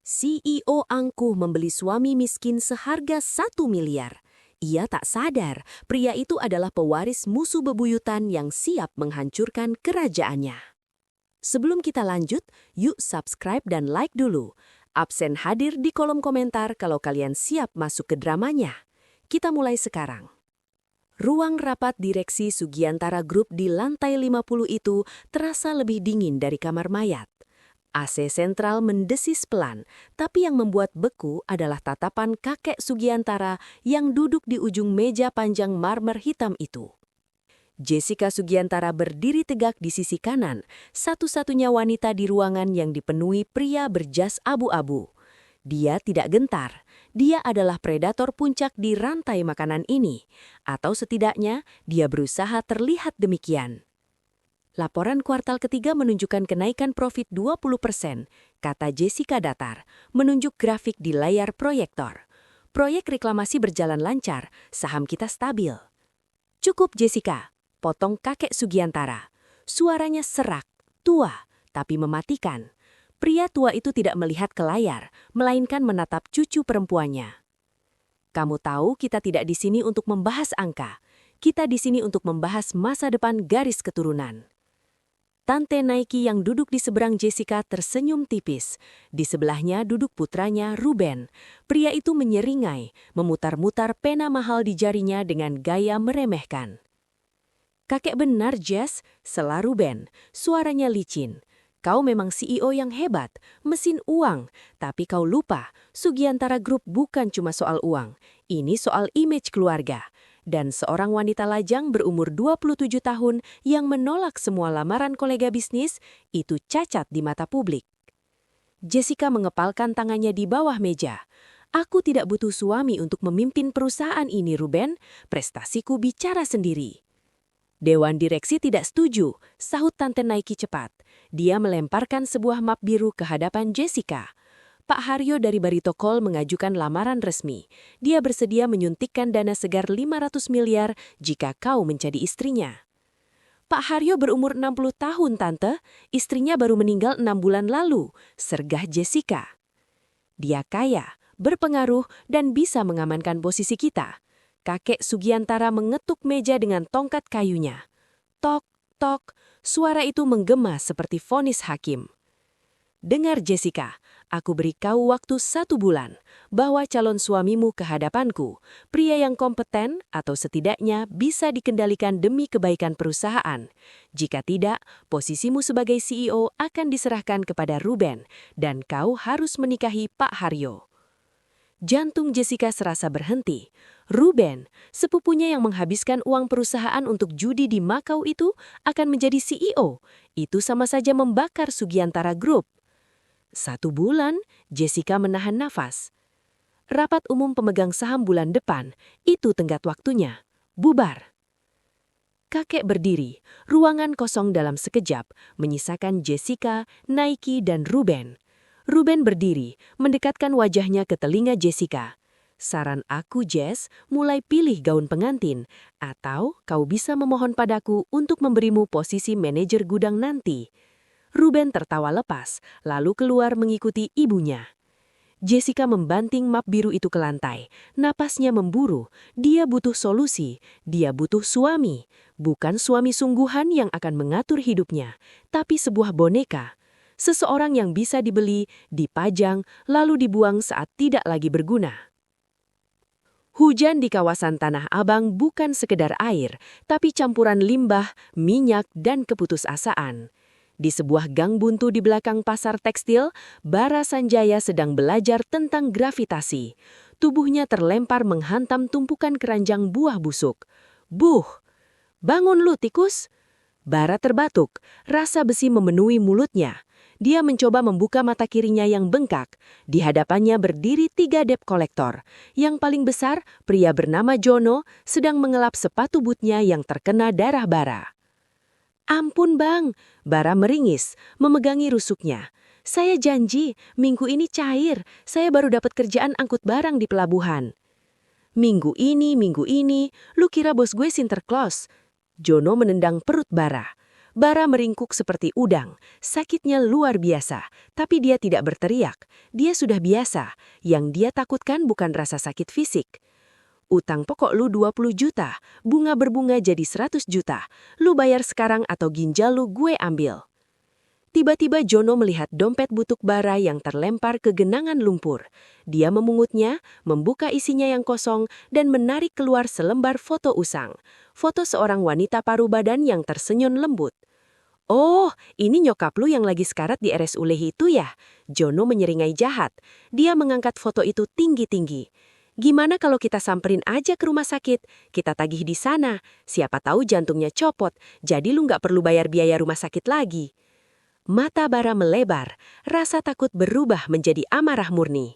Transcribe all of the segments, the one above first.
CEO angkuh membeli suami miskin seharga 1 miliar. Ia tak sadar, pria itu adalah pewaris musuh bebuyutan yang siap menghancurkan kerajaannya. Sebelum kita lanjut, yuk subscribe dan like dulu. Absen hadir di kolom komentar kalau kalian siap masuk ke dramanya. Kita mulai sekarang. Ruang rapat direksi Sugiantara Group di lantai 50 itu terasa lebih dingin dari kamar mayat. AC sentral mendesis pelan, tapi yang membuat beku adalah tatapan kakek Sugiantara yang duduk di ujung meja panjang marmer hitam itu. Jessica Sugiantara berdiri tegak di sisi kanan, satu-satunya wanita di ruangan yang dipenuhi pria berjas abu-abu. Dia tidak gentar, dia adalah predator puncak di rantai makanan ini, atau setidaknya dia berusaha terlihat demikian. Laporan kuartal ketiga menunjukkan kenaikan profit 20%, kata Jessica datar, menunjuk grafik di layar proyektor. Proyek reklamasi berjalan lancar, saham kita stabil. Cukup Jessica, potong kakek Sugiantara. Suaranya serak, tua, tapi mematikan. Pria tua itu tidak melihat ke layar, melainkan menatap cucu perempuannya. Kamu tahu kita tidak di sini untuk membahas angka. Kita di sini untuk membahas masa depan garis keturunan. Tante Nike yang duduk di seberang Jessica tersenyum tipis. Di sebelahnya duduk putranya, Ruben. Pria itu menyeringai, memutar-mutar pena mahal di jarinya dengan gaya meremehkan. Kakek benar, Jess, sela Ruben. Suaranya licin. Kau memang CEO yang hebat, mesin uang. Tapi kau lupa, Sugiantara Group bukan cuma soal uang. Ini soal image keluarga. Dan seorang wanita lajang berumur 27 tahun yang menolak semua lamaran kolega bisnis, itu cacat di mata publik. Jessica mengepalkan tangannya di bawah meja. Aku tidak butuh suami untuk memimpin perusahaan ini, Ruben. Prestasiku bicara sendiri. Dewan direksi tidak setuju, sahut Tante Nike cepat. Dia melemparkan sebuah map biru ke hadapan Jessica. Pak Haryo dari Barito Call mengajukan lamaran resmi. Dia bersedia menyuntikkan dana segar 500 miliar jika kau menjadi istrinya. Pak Haryo berumur 60 tahun, Tante. Istrinya baru meninggal 6 bulan lalu, sergah Jessica. Dia kaya, berpengaruh, dan bisa mengamankan posisi kita. Kakek Sugiantara mengetuk meja dengan tongkat kayunya. Tok, tok, suara itu menggema seperti vonis hakim. Dengar Jessica, aku beri kau waktu 1 bulan, bawa calon suamimu ke hadapanku, pria yang kompeten atau setidaknya bisa dikendalikan demi kebaikan perusahaan. Jika tidak, posisimu sebagai CEO akan diserahkan kepada Ruben, dan kau harus menikahi Pak Haryo. Jantung Jessica serasa berhenti. Ruben, sepupunya yang menghabiskan uang perusahaan untuk judi di Makau itu, akan menjadi CEO. Itu sama saja membakar Sugiantara Group. 1 bulan, Jessica menahan nafas. Rapat umum pemegang saham bulan depan, itu tenggat waktunya. Bubar. Kakek berdiri, ruangan kosong dalam sekejap, menyisakan Jessica, Nike, dan Ruben. Ruben berdiri, mendekatkan wajahnya ke telinga Jessica. Saran aku, Jess, mulai pilih gaun pengantin, atau kau bisa memohon padaku untuk memberimu posisi manajer gudang nanti. Ruben tertawa lepas, lalu keluar mengikuti ibunya. Jessica membanting map biru itu ke lantai. Napasnya memburu. Dia butuh solusi. Dia butuh suami. Bukan suami sungguhan yang akan mengatur hidupnya, tapi sebuah boneka. Seseorang yang bisa dibeli, dipajang, lalu dibuang saat tidak lagi berguna. Hujan di kawasan Tanah Abang bukan sekedar air, tapi campuran limbah, minyak, dan keputusasaan. Di sebuah gang buntu di belakang pasar tekstil, Bara Sanjaya sedang belajar tentang gravitasi. Tubuhnya terlempar menghantam tumpukan keranjang buah busuk. Buh! Bangun lu, tikus! Bara terbatuk, rasa besi memenuhi mulutnya. Dia mencoba membuka mata kirinya yang bengkak. Di hadapannya berdiri 3 debt kolektor. Yang paling besar, pria bernama Jono, sedang mengelap sepatu bootnya yang terkena darah Bara. Ampun bang, Bara meringis, memegangi rusuknya. Saya janji, minggu ini cair. Saya baru dapat kerjaan angkut barang di pelabuhan. Minggu ini, lu kira bos gue Sinterklas? Jono menendang perut Bara. Bara meringkuk seperti udang. Sakitnya luar biasa, tapi dia tidak berteriak. Dia sudah biasa. Yang dia takutkan bukan rasa sakit fisik. Utang pokok lu 20 juta, bunga berbunga jadi 100 juta. Lu bayar sekarang atau ginjal lu gue ambil. Tiba-tiba Jono melihat dompet butuk Bara yang terlempar ke genangan lumpur. Dia memungutnya, membuka isinya yang kosong, dan menarik keluar selembar foto usang. Foto seorang wanita paruh badan yang tersenyum lembut. Oh, ini nyokap lu yang lagi sekarat di RSUD itu ya? Jono menyeringai jahat. Dia mengangkat foto itu tinggi-tinggi. Gimana kalau kita samperin aja ke rumah sakit? Kita tagih di sana. Siapa tahu jantungnya copot, jadi lu nggak perlu bayar biaya rumah sakit lagi. Mata Bara melebar, rasa takut berubah menjadi amarah murni.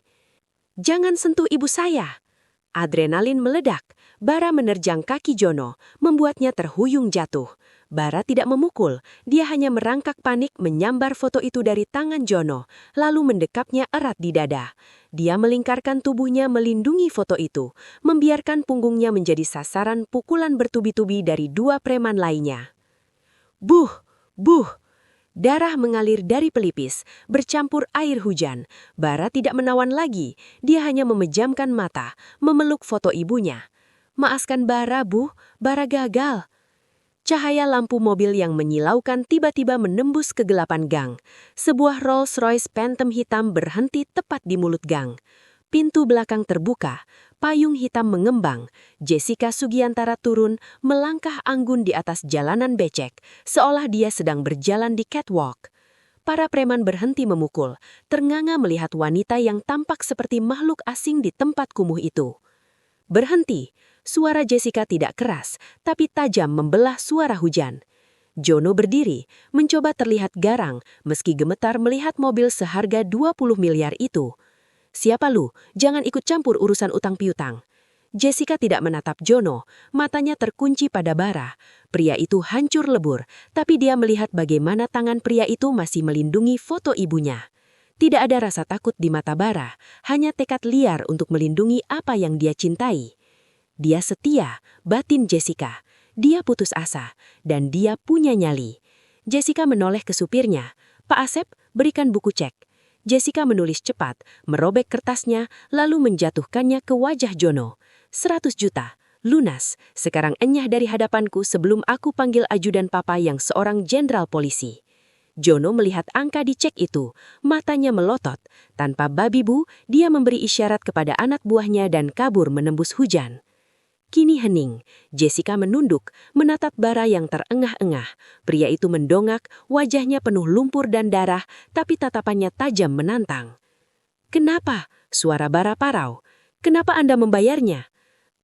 Jangan sentuh ibu saya. Adrenalin meledak. Bara menerjang kaki Jono, membuatnya terhuyung jatuh. Bara tidak memukul, dia hanya merangkak panik menyambar foto itu dari tangan Jono, lalu mendekapnya erat di dada. Dia melingkarkan tubuhnya melindungi foto itu, membiarkan punggungnya menjadi sasaran pukulan bertubi-tubi dari dua preman lainnya. Buh, buh. Darah mengalir dari pelipis, bercampur air hujan. Bara tidak menawan lagi, dia hanya memejamkan mata, memeluk foto ibunya. Maafkan Bara, Bu, Bara gagal. Cahaya lampu mobil yang menyilaukan tiba-tiba menembus kegelapan gang. Sebuah Rolls-Royce Phantom hitam berhenti tepat di mulut gang. Pintu belakang terbuka, payung hitam mengembang. Jessica Sugiantara turun, melangkah anggun di atas jalanan becek, seolah dia sedang berjalan di catwalk. Para preman berhenti memukul, ternganga melihat wanita yang tampak seperti makhluk asing di tempat kumuh itu. Berhenti. Suara Jessica tidak keras, tapi tajam membelah suara hujan. Jono berdiri, mencoba terlihat garang, meski gemetar melihat mobil seharga 20 miliar itu. Siapa lu? Jangan ikut campur urusan utang piutang. Jessica tidak menatap Jono, matanya terkunci pada Bara. Pria itu hancur lebur, tapi dia melihat bagaimana tangan pria itu masih melindungi foto ibunya. Tidak ada rasa takut di mata Bara, hanya tekad liar untuk melindungi apa yang dia cintai. Dia setia, batin Jessica. Dia putus asa, dan dia punya nyali. Jessica menoleh ke supirnya. Pak Asep, berikan buku cek. Jessica menulis cepat, merobek kertasnya, lalu menjatuhkannya ke wajah Jono. 100 juta, lunas, sekarang enyah dari hadapanku sebelum aku panggil ajudan papa yang seorang jenderal polisi. Jono melihat angka di cek itu, matanya melotot. Tanpa babi bu, dia memberi isyarat kepada anak buahnya dan kabur menembus hujan. Kini hening, Jessica menunduk, menatap Bara yang terengah-engah. Pria itu mendongak, wajahnya penuh lumpur dan darah, tapi tatapannya tajam menantang. Kenapa? Suara Bara parau. Kenapa Anda membayarnya?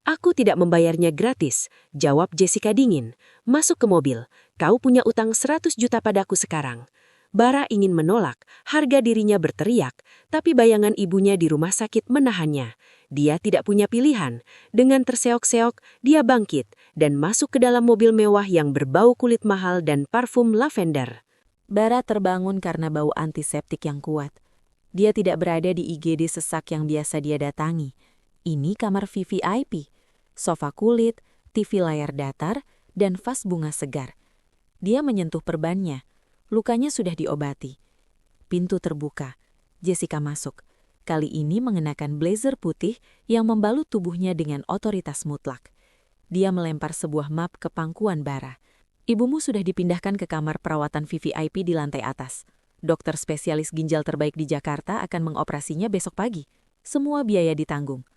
Aku tidak membayarnya gratis, jawab Jessica dingin. Masuk ke mobil, kau punya utang 100 juta padaku sekarang. Bara ingin menolak, harga dirinya berteriak, tapi bayangan ibunya di rumah sakit menahannya. Dia tidak punya pilihan. Dengan terseok-seok, dia bangkit dan masuk ke dalam mobil mewah yang berbau kulit mahal dan parfum lavender. Bara terbangun karena bau antiseptik yang kuat. Dia tidak berada di IGD sesak yang biasa dia datangi. Ini kamar VVIP, sofa kulit, TV layar datar, dan vas bunga segar. Dia menyentuh perbannya. Lukanya sudah diobati. Pintu terbuka. Jessica masuk. Kali ini mengenakan blazer putih yang membalut tubuhnya dengan otoritas mutlak. Dia melempar sebuah map ke pangkuan Bara. Ibumu sudah dipindahkan ke kamar perawatan VVIP di lantai atas. Dokter spesialis ginjal terbaik di Jakarta akan mengoperasinya besok pagi. Semua biaya ditanggung.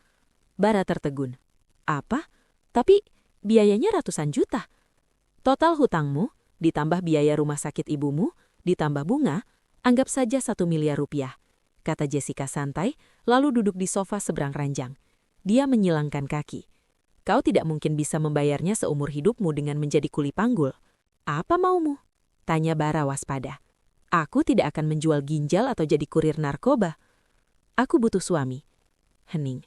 Bara tertegun. Apa? Tapi biayanya ratusan juta. Total hutangmu, ditambah biaya rumah sakit ibumu, ditambah bunga, anggap saja 1 miliar rupiah, kata Jessica santai, lalu duduk di sofa seberang ranjang. Dia menyilangkan kaki. Kau tidak mungkin bisa membayarnya seumur hidupmu dengan menjadi kuli panggul. Apa maumu? Tanya Bara waspada. Aku tidak akan menjual ginjal atau jadi kurir narkoba. Aku butuh suami. Hening.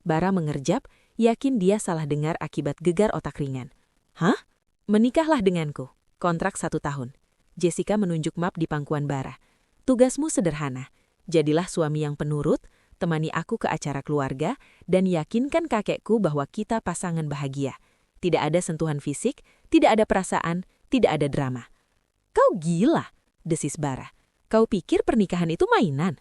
Bara mengerjap, yakin dia salah dengar akibat gegar otak ringan. Hah? Menikahlah denganku. Kontrak 1 tahun. Jessica menunjuk map di pangkuan Bara. Tugasmu sederhana. Jadilah suami yang penurut, temani aku ke acara keluarga, dan yakinkan kakekku bahwa kita pasangan bahagia. Tidak ada sentuhan fisik, tidak ada perasaan, tidak ada drama. Kau gila, desis Bara. Kau pikir pernikahan itu mainan?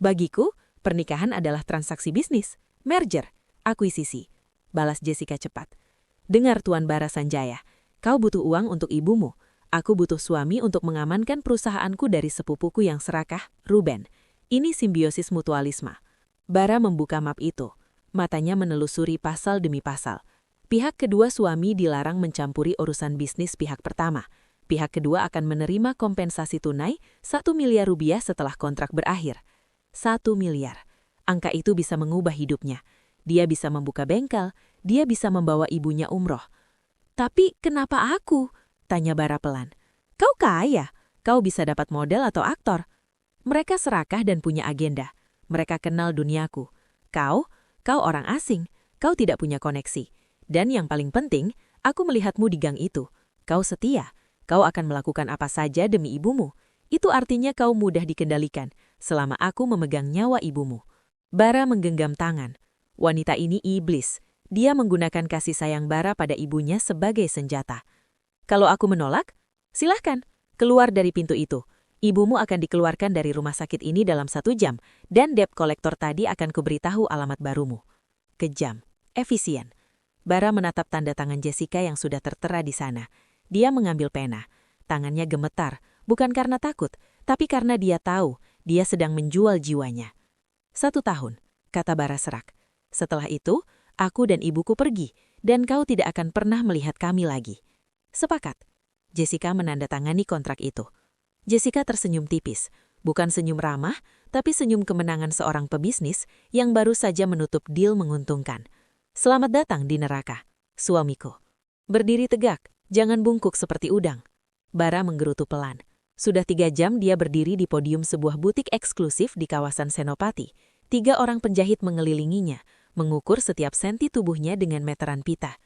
Bagiku, pernikahan adalah transaksi bisnis, merger, akuisisi. Balas Jessica cepat. Dengar Tuan Bara Sanjaya, kau butuh uang untuk ibumu. Aku butuh suami untuk mengamankan perusahaanku dari sepupuku yang serakah, Ruben. Ini simbiosis mutualisme. Bara membuka map itu. Matanya menelusuri pasal demi pasal. Pihak kedua suami dilarang mencampuri urusan bisnis pihak pertama. Pihak kedua akan menerima kompensasi tunai 1 miliar rupiah setelah kontrak berakhir. 1 miliar. Angka itu bisa mengubah hidupnya. Dia bisa membuka bengkel, dia bisa membawa ibunya umroh. Tapi kenapa aku? Tanya Bara pelan. Kau kaya, kau bisa dapat model atau aktor. Mereka serakah dan punya agenda. Mereka kenal duniaku. Kau orang asing, kau tidak punya koneksi. Dan yang paling penting, aku melihatmu di gang itu. Kau setia, kau akan melakukan apa saja demi ibumu. Itu artinya kau mudah dikendalikan, selama aku memegang nyawa ibumu. Bara menggenggam tangan. Wanita ini iblis. Dia menggunakan kasih sayang Bara pada ibunya sebagai senjata. Kalau aku menolak, silahkan, keluar dari pintu itu. Ibumu akan dikeluarkan dari rumah sakit ini dalam 1 jam, dan debt kolektor tadi akan kuberitahu alamat barumu. Kejam, efisien. Bara menatap tanda tangan Jessica yang sudah tertera di sana. Dia mengambil pena. Tangannya gemetar, bukan karena takut, tapi karena dia tahu dia sedang menjual jiwanya. 1 tahun, kata Bara serak. Setelah itu, aku dan ibuku pergi, dan kau tidak akan pernah melihat kami lagi. Sepakat. Jessica menandatangani kontrak itu. Jessica tersenyum tipis, bukan senyum ramah, tapi senyum kemenangan seorang pebisnis yang baru saja menutup deal menguntungkan. Selamat datang di neraka, suamiku. Berdiri tegak, jangan bungkuk seperti udang. Bara menggerutu pelan. Sudah 3 jam dia berdiri di podium sebuah butik eksklusif di kawasan Senopati. 3 orang penjahit mengelilinginya, mengukur setiap senti tubuhnya dengan meteran pita.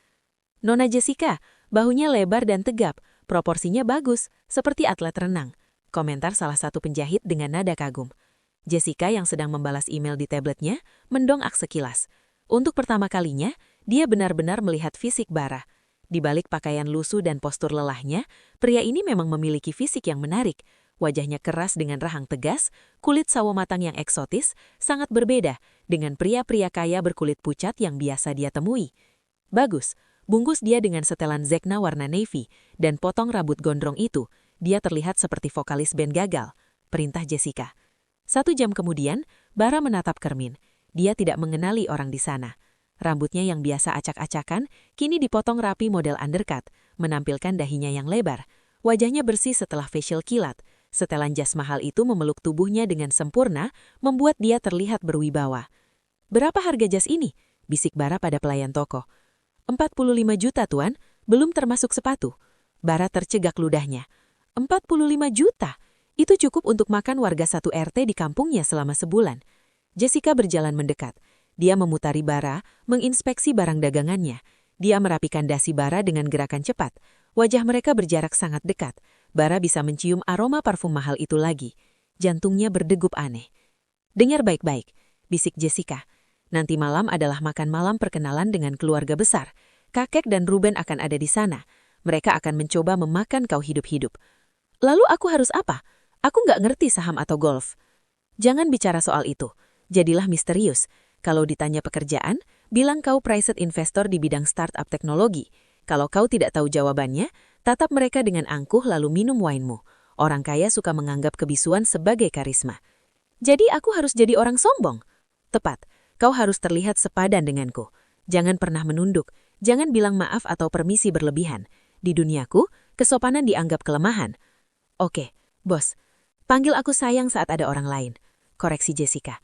Nona Jessica, bahunya lebar dan tegap, proporsinya bagus, seperti atlet renang. Komentar salah satu penjahit dengan nada kagum. Jessica yang sedang membalas email di tabletnya, mendongak sekilas. Untuk pertama kalinya, dia benar-benar melihat fisik Bara. Di balik pakaian lusuh dan postur lelahnya, pria ini memang memiliki fisik yang menarik. Wajahnya keras dengan rahang tegas, kulit sawo matang yang eksotis, sangat berbeda dengan pria-pria kaya berkulit pucat yang biasa dia temui. Bagus. Bungkus dia dengan setelan Zegna warna navy, dan potong rambut gondrong itu, dia terlihat seperti vokalis band gagal. Perintah Jessica. 1 jam kemudian, Bara menatap Kermin. Dia tidak mengenali orang di sana. Rambutnya yang biasa acak-acakan, kini dipotong rapi model undercut, menampilkan dahinya yang lebar. Wajahnya bersih setelah facial kilat. Setelan jas mahal itu memeluk tubuhnya dengan sempurna, membuat dia terlihat berwibawa. Berapa harga jas ini? Bisik Bara pada pelayan toko. 45 juta, Tuan, belum termasuk sepatu. Bara tercegak ludahnya. 45 juta? Itu cukup untuk makan warga 1 RT di kampungnya selama sebulan. Jessica berjalan mendekat. Dia memutari Bara, menginspeksi barang dagangannya. Dia merapikan dasi Bara dengan gerakan cepat. Wajah mereka berjarak sangat dekat. Bara bisa mencium aroma parfum mahal itu lagi. Jantungnya berdegup aneh. Dengar baik-baik, bisik Jessica. Nanti malam adalah makan malam perkenalan dengan keluarga besar. Kakek dan Ruben akan ada di sana. Mereka akan mencoba memakan kau hidup-hidup. Lalu aku harus apa? Aku nggak ngerti saham atau golf. Jangan bicara soal itu. Jadilah misterius. Kalau ditanya pekerjaan, bilang kau private investor di bidang startup teknologi. Kalau kau tidak tahu jawabannya, tatap mereka dengan angkuh lalu minum wine-mu. Orang kaya suka menganggap kebisuan sebagai karisma. Jadi aku harus jadi orang sombong? Tepat. Kau harus terlihat sepadan denganku. Jangan pernah menunduk. Jangan bilang maaf atau permisi berlebihan. Di duniaku, kesopanan dianggap kelemahan. Oke, bos. Panggil aku sayang saat ada orang lain. Koreksi Jessica.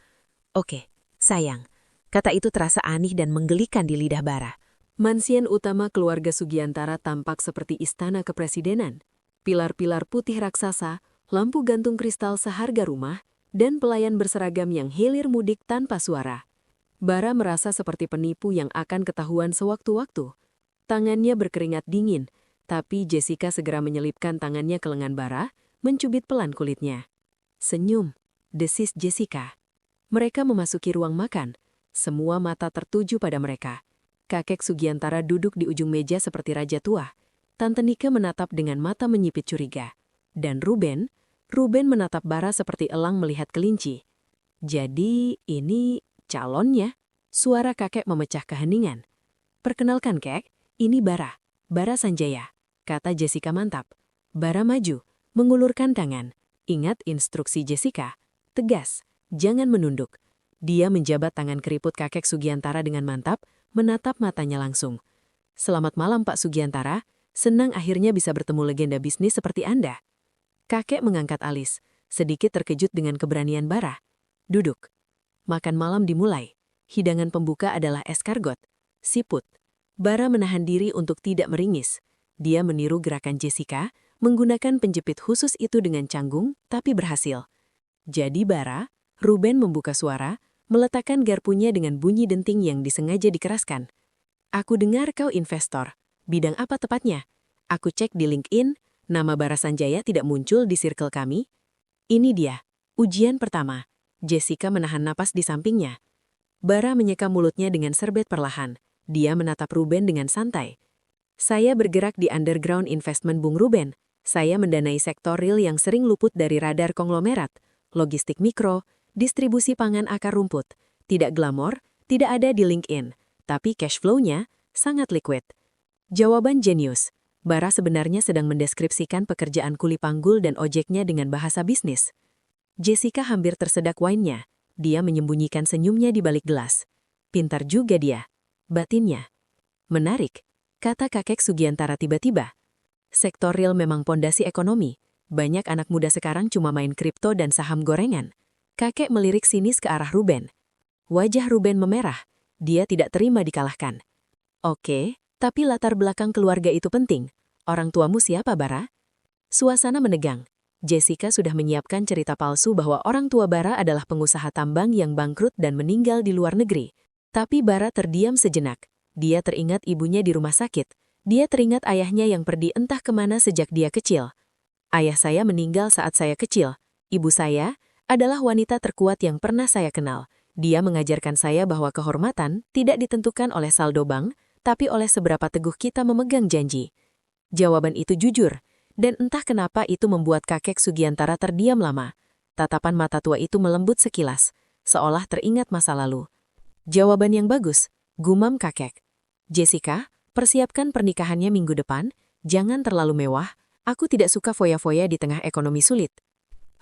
Oke, sayang. Kata itu terasa aneh dan menggelikan di lidah Bara. Mansien utama keluarga Sugiantara tampak seperti istana kepresidenan. Pilar-pilar putih raksasa, lampu gantung kristal seharga rumah, dan pelayan berseragam yang hilir mudik tanpa suara. Bara merasa seperti penipu yang akan ketahuan sewaktu-waktu. Tangannya berkeringat dingin, tapi Jessica segera menyelipkan tangannya ke lengan Bara, mencubit pelan kulitnya. Senyum, desis Jessica. Mereka memasuki ruang makan. Semua mata tertuju pada mereka. Kakek Sugiantara duduk di ujung meja seperti raja tua. Tante Nike menatap dengan mata menyipit curiga. Dan Ruben menatap Bara seperti elang melihat kelinci. Jadi ini calonnya? Suara kakek memecah keheningan. Perkenalkan kek, ini Bara Sanjaya, kata Jessica mantap. Bara maju, mengulurkan tangan. Ingat instruksi Jessica, tegas, jangan menunduk. Dia menjabat tangan keriput kakek Sugiantara dengan mantap, menatap matanya langsung. Selamat malam Pak Sugiantara, senang akhirnya bisa bertemu legenda bisnis seperti Anda. Kakek mengangkat alis, sedikit terkejut dengan keberanian Bara. Duduk. Makan malam dimulai. Hidangan pembuka adalah eskargot, siput. Bara menahan diri untuk tidak meringis. Dia meniru gerakan Jessica, menggunakan penjepit khusus itu dengan canggung, tapi berhasil. Jadi Ruben membuka suara, meletakkan garpunya dengan bunyi denting yang disengaja dikeraskan. Aku dengar kau investor. Bidang apa tepatnya? Aku cek di LinkedIn, nama Bara Sanjaya tidak muncul di circle kami. Ini dia, ujian pertama. Jessica menahan napas di sampingnya. Bara menyeka mulutnya dengan serbet perlahan. Dia menatap Ruben dengan santai. Saya bergerak di underground investment Bung Ruben. Saya mendanai sektor real yang sering luput dari radar konglomerat, logistik mikro, distribusi pangan akar rumput. Tidak glamor, tidak ada di LinkedIn, tapi cash flow-nya sangat liquid. Jawaban jenius. Bara sebenarnya sedang mendeskripsikan pekerjaan kuli panggul dan ojeknya dengan bahasa bisnis. Jessica hampir tersedak wine-nya. Dia menyembunyikan senyumnya di balik gelas. Pintar juga dia. Batinnya. Menarik, kata kakek Sugiantara tiba-tiba. Sektor real memang pondasi ekonomi. Banyak anak muda sekarang cuma main kripto dan saham gorengan. Kakek melirik sinis ke arah Ruben. Wajah Ruben memerah. Dia tidak terima dikalahkan. Oke, tapi latar belakang keluarga itu penting. Orang tuamu siapa, Bara? Suasana menegang. Jessica sudah menyiapkan cerita palsu bahwa orang tua Bara adalah pengusaha tambang yang bangkrut dan meninggal di luar negeri. Tapi Bara terdiam sejenak. Dia teringat ibunya di rumah sakit. Dia teringat ayahnya yang pergi entah kemana sejak dia kecil. Ayah saya meninggal saat saya kecil. Ibu saya adalah wanita terkuat yang pernah saya kenal. Dia mengajarkan saya bahwa kehormatan tidak ditentukan oleh saldo bank, tapi oleh seberapa teguh kita memegang janji. Jawaban itu jujur, dan entah kenapa itu membuat kakek Sugiantara terdiam lama. Tatapan mata tua itu melembut sekilas, seolah teringat masa lalu. Jawaban yang bagus, gumam kakek. Jessica, persiapkan pernikahannya minggu depan, jangan terlalu mewah, aku tidak suka foya-foya di tengah ekonomi sulit.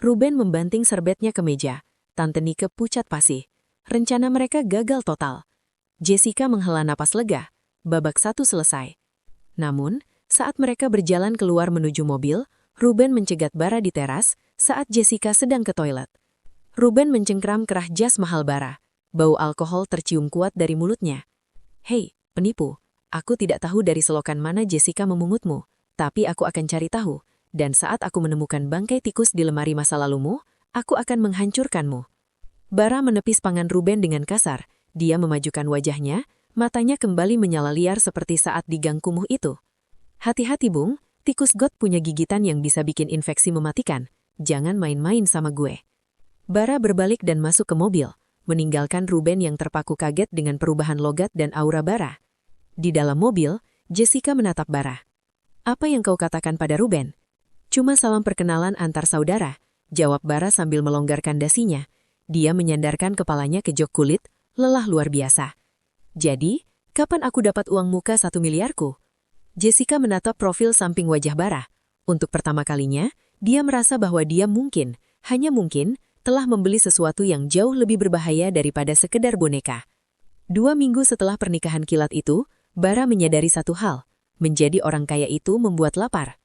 Ruben membanting serbetnya ke meja, Tante Nike pucat pasi. Rencana mereka gagal total. Jessica menghela napas lega, babak satu selesai. Namun, saat mereka berjalan keluar menuju mobil, Ruben mencegat Bara di teras saat Jessica sedang ke toilet. Ruben mencengkram kerah jas mahal Bara. Bau alkohol tercium kuat dari mulutnya. Hei, penipu, aku tidak tahu dari selokan mana Jessica memungutmu, tapi aku akan cari tahu, dan saat aku menemukan bangkai tikus di lemari masa lalumu, aku akan menghancurkanmu. Bara menepis pangan Ruben dengan kasar. Dia memajukan wajahnya, matanya kembali menyala liar seperti saat di gang kumuh itu. Hati-hati Bung, tikus got punya gigitan yang bisa bikin infeksi mematikan. Jangan main-main sama gue. Bara berbalik dan masuk ke mobil, meninggalkan Ruben yang terpaku kaget dengan perubahan logat dan aura Bara. Di dalam mobil, Jessica menatap Bara. Apa yang kau katakan pada Ruben? Cuma salam perkenalan antar saudara, jawab Bara sambil melonggarkan dasinya. Dia menyandarkan kepalanya ke jok kulit, lelah luar biasa. Jadi, kapan aku dapat uang muka 1 miliarku? Jessica menatap profil samping wajah Bara. Untuk pertama kalinya, dia merasa bahwa dia mungkin, hanya mungkin, telah membeli sesuatu yang jauh lebih berbahaya daripada sekedar boneka. 2 minggu setelah pernikahan kilat itu, Bara menyadari satu hal, menjadi orang kaya itu membuat lapar.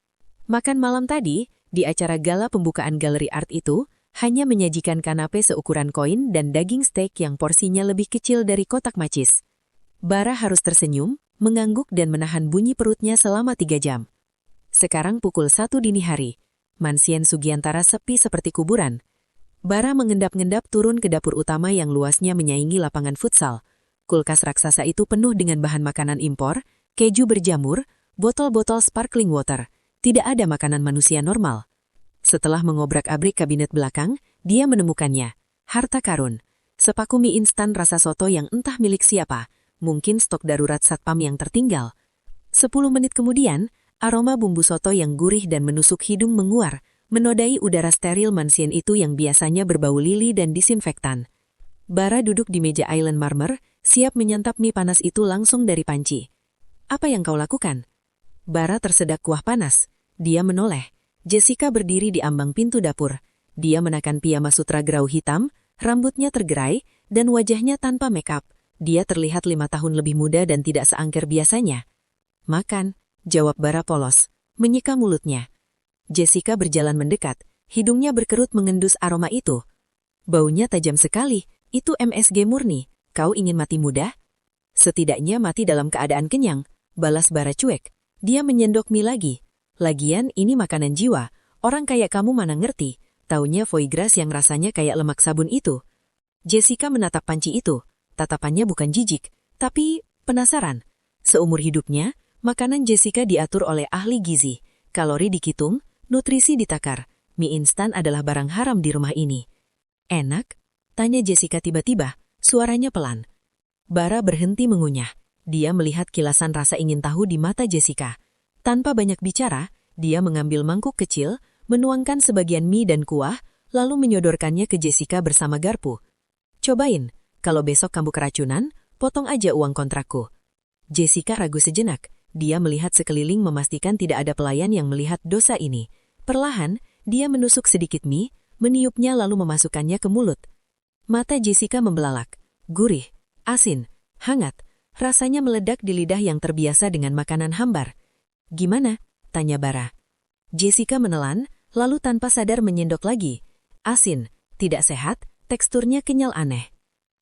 Makan malam tadi, di acara gala pembukaan galeri art itu, hanya menyajikan kanape seukuran koin dan daging steak yang porsinya lebih kecil dari kotak macis. Bara harus tersenyum, mengangguk dan menahan bunyi perutnya selama 3 jam. Sekarang pukul 1 dini hari. Mansien Sugiantara sepi seperti kuburan. Bara mengendap-ngendap turun ke dapur utama yang luasnya menyaingi lapangan futsal. Kulkas raksasa itu penuh dengan bahan makanan impor, keju berjamur, botol-botol sparkling water. Tidak ada makanan manusia normal. Setelah mengobrak-abrik kabinet belakang, dia menemukannya. Harta karun. Sepaku mie instan rasa soto yang entah milik siapa. Mungkin stok darurat satpam yang tertinggal. 10 menit kemudian, aroma bumbu soto yang gurih dan menusuk hidung menguar, menodai udara steril mansion itu yang biasanya berbau lili dan disinfektan. Bara duduk di meja island marmer, siap menyantap mie panas itu langsung dari panci. "Apa yang kau lakukan?" Bara tersedak kuah panas. Dia menoleh. Jessica berdiri di ambang pintu dapur. Dia menakan piyama sutra grau hitam, rambutnya tergerai, dan wajahnya tanpa make-up. Dia terlihat 5 tahun lebih muda dan tidak seangker biasanya. "Makan," jawab Bara polos, menyeka mulutnya. Jessica berjalan mendekat, hidungnya berkerut mengendus aroma itu. "Baunya tajam sekali, itu MSG murni. Kau ingin mati muda?" "Setidaknya mati dalam keadaan kenyang," balas Bara cuek. Dia menyendok mie lagi. "Lagian ini makanan jiwa, orang kayak kamu mana ngerti, taunya foie gras yang rasanya kayak lemak sabun itu." Jessica menatap panci itu, tatapannya bukan jijik, tapi penasaran. Seumur hidupnya, makanan Jessica diatur oleh ahli gizi, kalori dihitung, nutrisi ditakar. Mie instan adalah barang haram di rumah ini. "Enak?" tanya Jessica tiba-tiba, suaranya pelan. Bara berhenti mengunyah. Dia melihat kilasan rasa ingin tahu di mata Jessica. Tanpa banyak bicara, dia mengambil mangkuk kecil, menuangkan sebagian mie dan kuah, lalu menyodorkannya ke Jessica bersama garpu. "Cobain, kalau besok kamu keracunan, potong aja uang kontrakku." Jessica ragu sejenak. Dia melihat sekeliling memastikan tidak ada pelayan yang melihat dosa ini. Perlahan, dia menusuk sedikit mie, meniupnya lalu memasukkannya ke mulut. Mata Jessica membelalak. Gurih, asin, hangat. Rasanya meledak di lidah yang terbiasa dengan makanan hambar. "Gimana?" tanya Bara. Jessica menelan, lalu tanpa sadar menyendok lagi. "Asin, tidak sehat, teksturnya kenyal aneh."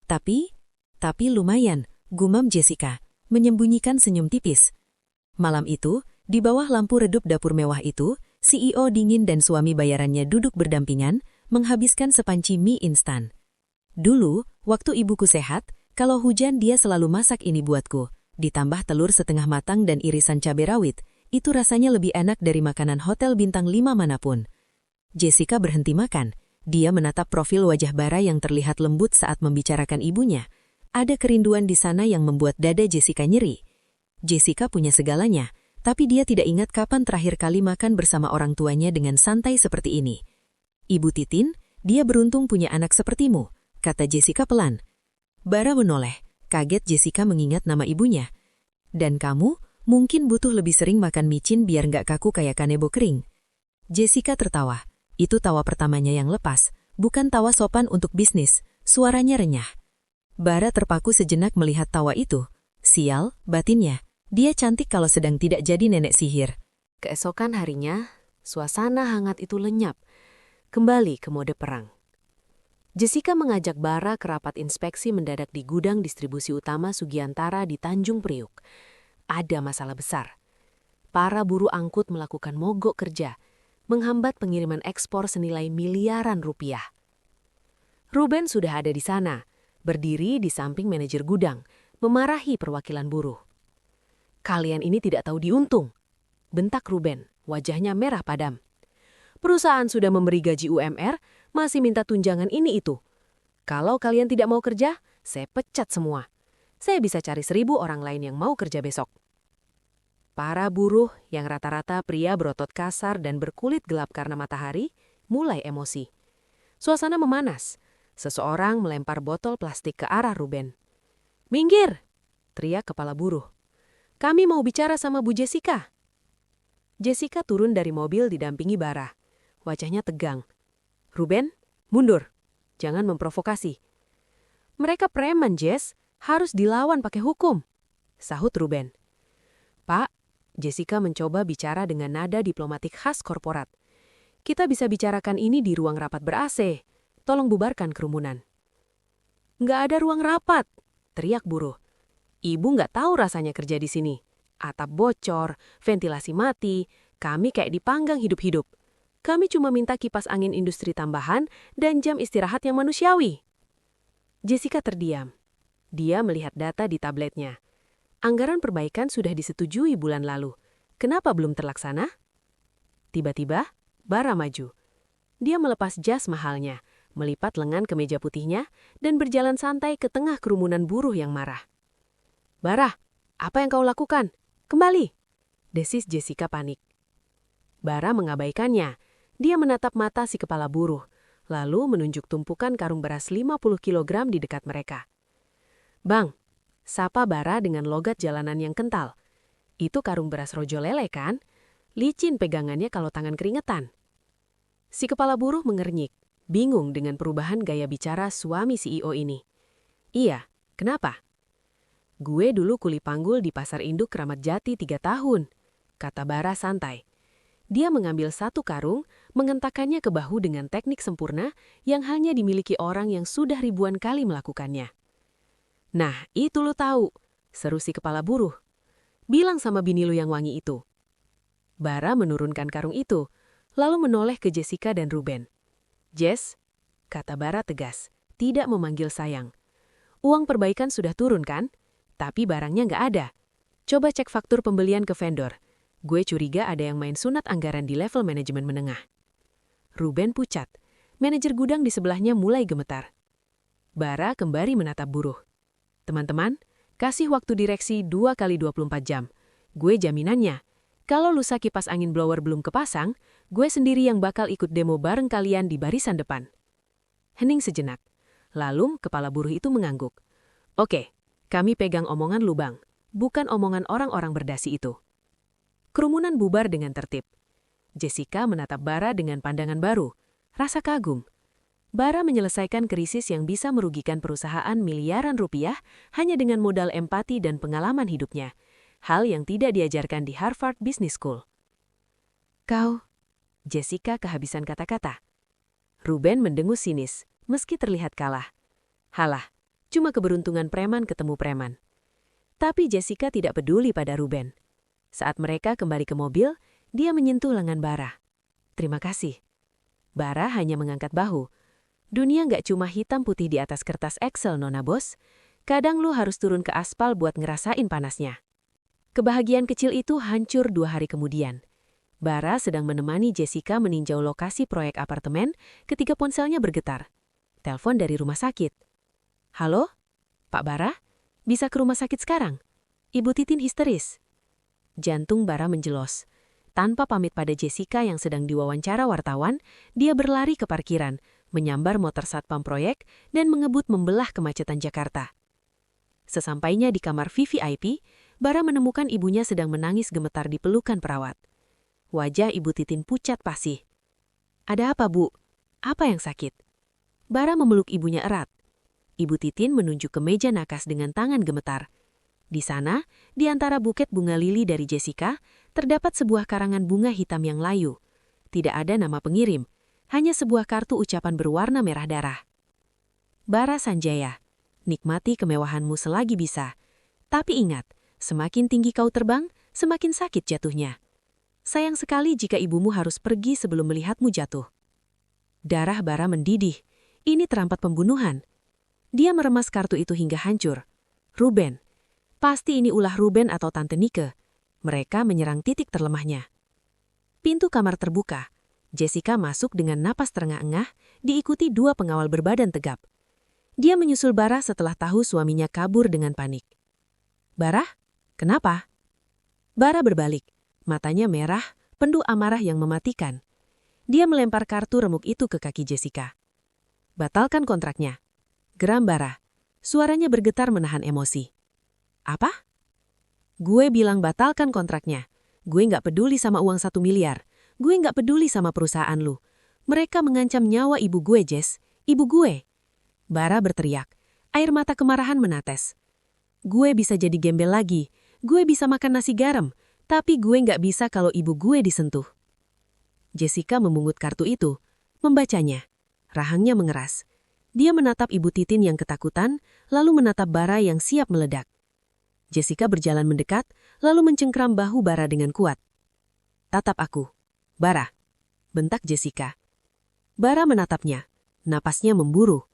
Tapi lumayan," gumam Jessica, menyembunyikan senyum tipis. Malam itu, di bawah lampu redup dapur mewah itu, CEO dingin dan suami bayarannya duduk berdampingan, menghabiskan sepanci mie instan. "Dulu, waktu ibuku sehat, kalau hujan dia selalu masak ini buatku, ditambah telur setengah matang dan irisan cabai rawit. Itu rasanya lebih enak dari makanan hotel bintang 5 manapun." Jessica berhenti makan. Dia menatap profil wajah Bara yang terlihat lembut saat membicarakan ibunya. Ada kerinduan di sana yang membuat dada Jessica nyeri. Jessica punya segalanya, tapi dia tidak ingat kapan terakhir kali makan bersama orang tuanya dengan santai seperti ini. "Ibu Titin, dia beruntung punya anak sepertimu," kata Jessica pelan. Bara menoleh, kaget Jessica mengingat nama ibunya. "Dan kamu, mungkin butuh lebih sering makan micin biar nggak kaku kayak kanebo kering." Jessica tertawa. Itu tawa pertamanya yang lepas, bukan tawa sopan untuk bisnis, suaranya renyah. Bara terpaku sejenak melihat tawa itu. Sial, batinnya. Dia cantik kalau sedang tidak jadi nenek sihir. Keesokan harinya, suasana hangat itu lenyap, kembali ke mode perang. Jessica mengajak Bara ke rapat inspeksi mendadak di gudang distribusi utama Sugiantara di Tanjung Priuk. Ada masalah besar. Para buruh angkut melakukan mogok kerja, menghambat pengiriman ekspor senilai miliaran rupiah. Ruben sudah ada di sana, berdiri di samping manajer gudang, memarahi perwakilan buruh. "Kalian ini tidak tahu diuntung," bentak Ruben, wajahnya merah padam. "Perusahaan sudah memberi gaji UMR, masih minta tunjangan ini itu. Kalau kalian tidak mau kerja, saya pecat semua. Saya bisa cari 1.000 orang lain yang mau kerja besok." Para buruh yang rata-rata pria berotot kasar dan berkulit gelap karena matahari, mulai emosi. Suasana memanas. Seseorang melempar botol plastik ke arah Ruben. "Minggir!" teriak kepala buruh. "Kami mau bicara sama Bu Jessica." Jessica turun dari mobil didampingi Bara. Wajahnya tegang. "Ruben, mundur. Jangan memprovokasi." "Mereka preman, Jess. Harus dilawan pakai hukum," sahut Ruben. "Pak," Jessica mencoba bicara dengan nada diplomatik khas korporat. "Kita bisa bicarakan ini di ruang rapat ber-AC. Tolong bubarkan kerumunan." "Nggak ada ruang rapat," teriak buruh. "Ibu nggak tahu rasanya kerja di sini. Atap bocor, ventilasi mati, kami kayak dipanggang hidup-hidup. Kami cuma minta kipas angin industri tambahan dan jam istirahat yang manusiawi." Jessica terdiam. Dia melihat data di tabletnya. Anggaran perbaikan sudah disetujui bulan lalu. Kenapa belum terlaksana? Tiba-tiba, Bara maju. Dia melepas jas mahalnya, melipat lengan kemeja putihnya, dan berjalan santai ke tengah kerumunan buruh yang marah. "Bara, apa yang kau lakukan? Kembali!" desis Jessica panik. Bara mengabaikannya. Dia menatap mata si kepala buruh, lalu menunjuk tumpukan karung beras 50 kilogram di dekat mereka. "Bang," sapa Bara dengan logat jalanan yang kental. "Itu karung beras rojo lele kan? Licin pegangannya kalau tangan keringetan." Si kepala buruh mengernyik, bingung dengan perubahan gaya bicara suami CEO ini. "Iya, kenapa?" "Gue dulu kuli panggul di pasar induk Kramat Jati 3 tahun," kata Bara santai. Dia mengambil satu karung, mengentakannya ke bahu dengan teknik sempurna yang hanya dimiliki orang yang sudah ribuan kali melakukannya. "Nah, itu lu tahu," seru si kepala buruh. "Bilang sama bini lu yang wangi itu." Bara menurunkan karung itu, lalu menoleh ke Jessica dan Ruben. "Jess," kata Bara tegas, tidak memanggil sayang. "Uang perbaikan sudah turun kan? Tapi barangnya nggak ada. Coba cek faktur pembelian ke vendor. Gue curiga ada yang main sunat anggaran di level manajemen menengah." Ruben pucat. Manajer gudang di sebelahnya mulai gemetar. Bara kembali menatap buruh. "Teman-teman, kasih waktu direksi 2 kali 24 jam. Gue jaminannya. Kalau lusa kipas angin blower belum kepasang, gue sendiri yang bakal ikut demo bareng kalian di barisan depan." Hening sejenak. Lalu kepala buruh itu mengangguk. "Oke, kami pegang omongan lu bang, bukan omongan orang-orang berdasi itu." Kerumunan bubar dengan tertib. Jessica menatap Bara dengan pandangan baru, rasa kagum. Bara menyelesaikan krisis yang bisa merugikan perusahaan miliaran rupiah hanya dengan modal empati dan pengalaman hidupnya, hal yang tidak diajarkan di Harvard Business School. "Kau," Jessica kehabisan kata-kata. Ruben mendengus sinis, meski terlihat kalah. "Halah, cuma keberuntungan preman ketemu preman." Tapi Jessica tidak peduli pada Ruben. Saat mereka kembali ke mobil, dia menyentuh lengan Bara. "Terima kasih." Bara hanya mengangkat bahu. "Dunia nggak cuma hitam putih di atas kertas Excel, Nona Bos. Kadang lu harus turun ke aspal buat ngerasain panasnya." Kebahagiaan kecil itu hancur 2 hari kemudian. Bara sedang menemani Jessica meninjau lokasi proyek apartemen ketika ponselnya bergetar. Telepon dari rumah sakit. "Halo? Pak Bara? Bisa ke rumah sakit sekarang? Ibu Titin histeris." Jantung Bara menjelos. Tanpa pamit pada Jessica yang sedang diwawancara wartawan, dia berlari ke parkiran, menyambar motor satpam proyek, dan mengebut membelah kemacetan Jakarta. Sesampainya di kamar VVIP, Bara menemukan ibunya sedang menangis gemetar di pelukan perawat. Wajah Ibu Titin pucat pasih. "Ada apa, Bu? Apa yang sakit?" Bara memeluk ibunya erat. Ibu Titin menunjuk ke meja nakas dengan tangan gemetar. Di sana, di antara buket bunga lili dari Jessica, terdapat sebuah karangan bunga hitam yang layu. Tidak ada nama pengirim, hanya sebuah kartu ucapan berwarna merah darah. "Bara Sanjaya, nikmati kemewahanmu selagi bisa. Tapi ingat, semakin tinggi kau terbang, semakin sakit jatuhnya. Sayang sekali jika ibumu harus pergi sebelum melihatmu jatuh." Darah Bara mendidih. Ini terampat pembunuhan. Dia meremas kartu itu hingga hancur. Ruben. Pasti ini ulah Ruben atau Tante Nike. Mereka menyerang titik terlemahnya. Pintu kamar terbuka. Jessica masuk dengan napas terengah-engah, diikuti 2 pengawal berbadan tegap. Dia menyusul Bara setelah tahu suaminya kabur dengan panik. "Bara, kenapa?" Bara berbalik. Matanya merah, penuh amarah yang mematikan. Dia melempar kartu remuk itu ke kaki Jessica. "Batalkan kontraknya." Geram Bara. Suaranya bergetar menahan emosi. "Apa?" "Gue bilang batalkan kontraknya. Gue nggak peduli sama uang 1 miliar. Gue nggak peduli sama perusahaan lu. Mereka mengancam nyawa ibu gue, Jess. Ibu gue." Bara berteriak. Air mata kemarahan menetes. "Gue bisa jadi gembel lagi. Gue bisa makan nasi garam. Tapi gue nggak bisa kalau ibu gue disentuh." Jessica memungut kartu itu. Membacanya. Rahangnya mengeras. Dia menatap Ibu Titin yang ketakutan, lalu menatap Bara yang siap meledak. Jessica berjalan mendekat, lalu mencengkram bahu Bara dengan kuat. "Tatap aku. Bara," bentak Jessica. Bara menatapnya. Napasnya memburu.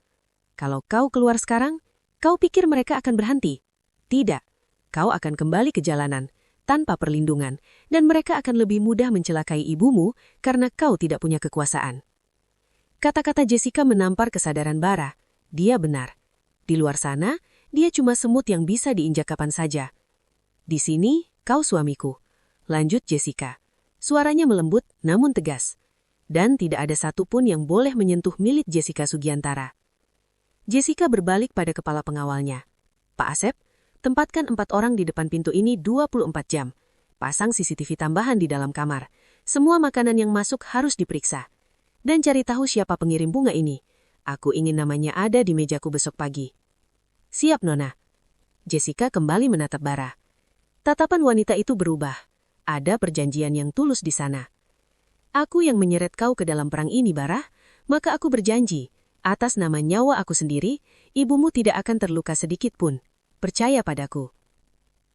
"Kalau kau keluar sekarang, kau pikir mereka akan berhenti? Tidak. Kau akan kembali ke jalanan, tanpa perlindungan, dan mereka akan lebih mudah mencelakai ibumu karena kau tidak punya kekuasaan." Kata-kata Jessica menampar kesadaran Bara. Dia benar. Di luar sana, dia cuma semut yang bisa diinjak kapan saja. "Di sini, kau suamiku," lanjut Jessica. Suaranya melembut namun tegas. dan tidak ada satupun yang boleh menyentuh milik Jessica Sugiantara. Jessica berbalik pada kepala pengawalnya. Pak Asep, tempatkan 4 orang di depan pintu ini 24 jam. Pasang CCTV tambahan di dalam kamar. Semua makanan yang masuk harus diperiksa. Dan cari tahu siapa pengirim bunga ini. Aku ingin namanya ada di mejaku besok pagi. Siap, Nona. Jessica kembali menatap Bara. Tatapan wanita itu berubah. Ada perjanjian yang tulus di sana. Aku yang menyeret kau ke dalam perang ini, Bara, maka aku berjanji, atas nama nyawa aku sendiri, ibumu tidak akan terluka sedikit pun. Percaya padaku.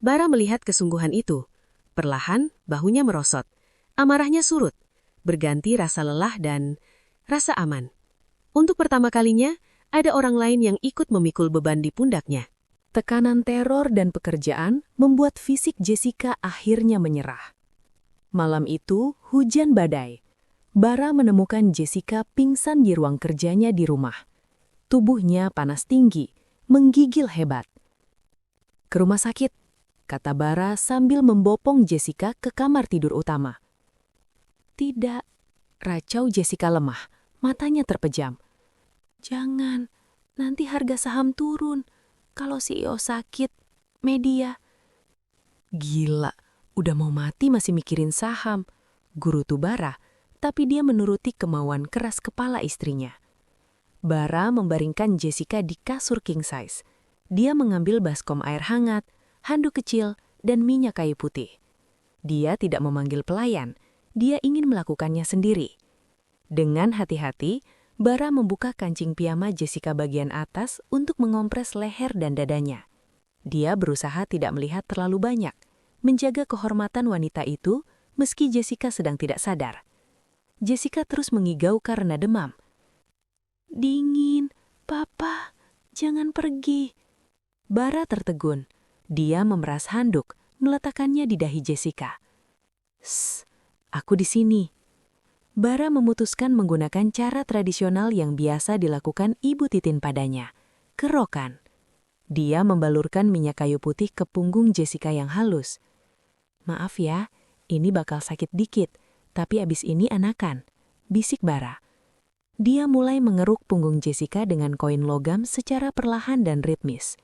Bara melihat kesungguhan itu. Perlahan, bahunya merosot. Amarahnya surut. Berganti rasa lelah dan rasa aman. Untuk pertama kalinya, ada orang lain yang ikut memikul beban di pundaknya. Tekanan teror dan pekerjaan membuat fisik Jessica akhirnya menyerah. Malam itu, hujan badai. Bara menemukan Jessica pingsan di ruang kerjanya di rumah. Tubuhnya panas tinggi, menggigil hebat. Ke rumah sakit, kata Bara sambil membopong Jessica ke kamar tidur utama. Tidak, racau Jessica lemah, matanya terpejam. Jangan, nanti harga saham turun. Kalau CEO sakit, media. Gila, udah mau mati masih mikirin saham. Gerutu Bara, tapi dia menuruti kemauan keras kepala istrinya. Bara membaringkan Jessica di kasur king size. Dia mengambil baskom air hangat, handuk kecil, dan minyak kayu putih. Dia tidak memanggil pelayan, dia ingin melakukannya sendiri. Dengan hati-hati, Bara membuka kancing piyama Jessica bagian atas untuk mengompres leher dan dadanya. Dia berusaha tidak melihat terlalu banyak, menjaga kehormatan wanita itu meski Jessica sedang tidak sadar. Jessica terus mengigau karena demam. Dingin, Papa, jangan pergi. Bara tertegun. Dia memeras handuk, meletakkannya di dahi Jessica. Shh, aku di sini. Bara memutuskan menggunakan cara tradisional yang biasa dilakukan Ibu Titin padanya, kerokan. Dia membalurkan minyak kayu putih ke punggung Jessica yang halus. Maaf ya, ini bakal sakit dikit, tapi abis ini anakan, bisik Bara. Dia mulai mengeruk punggung Jessica dengan koin logam secara perlahan dan ritmis.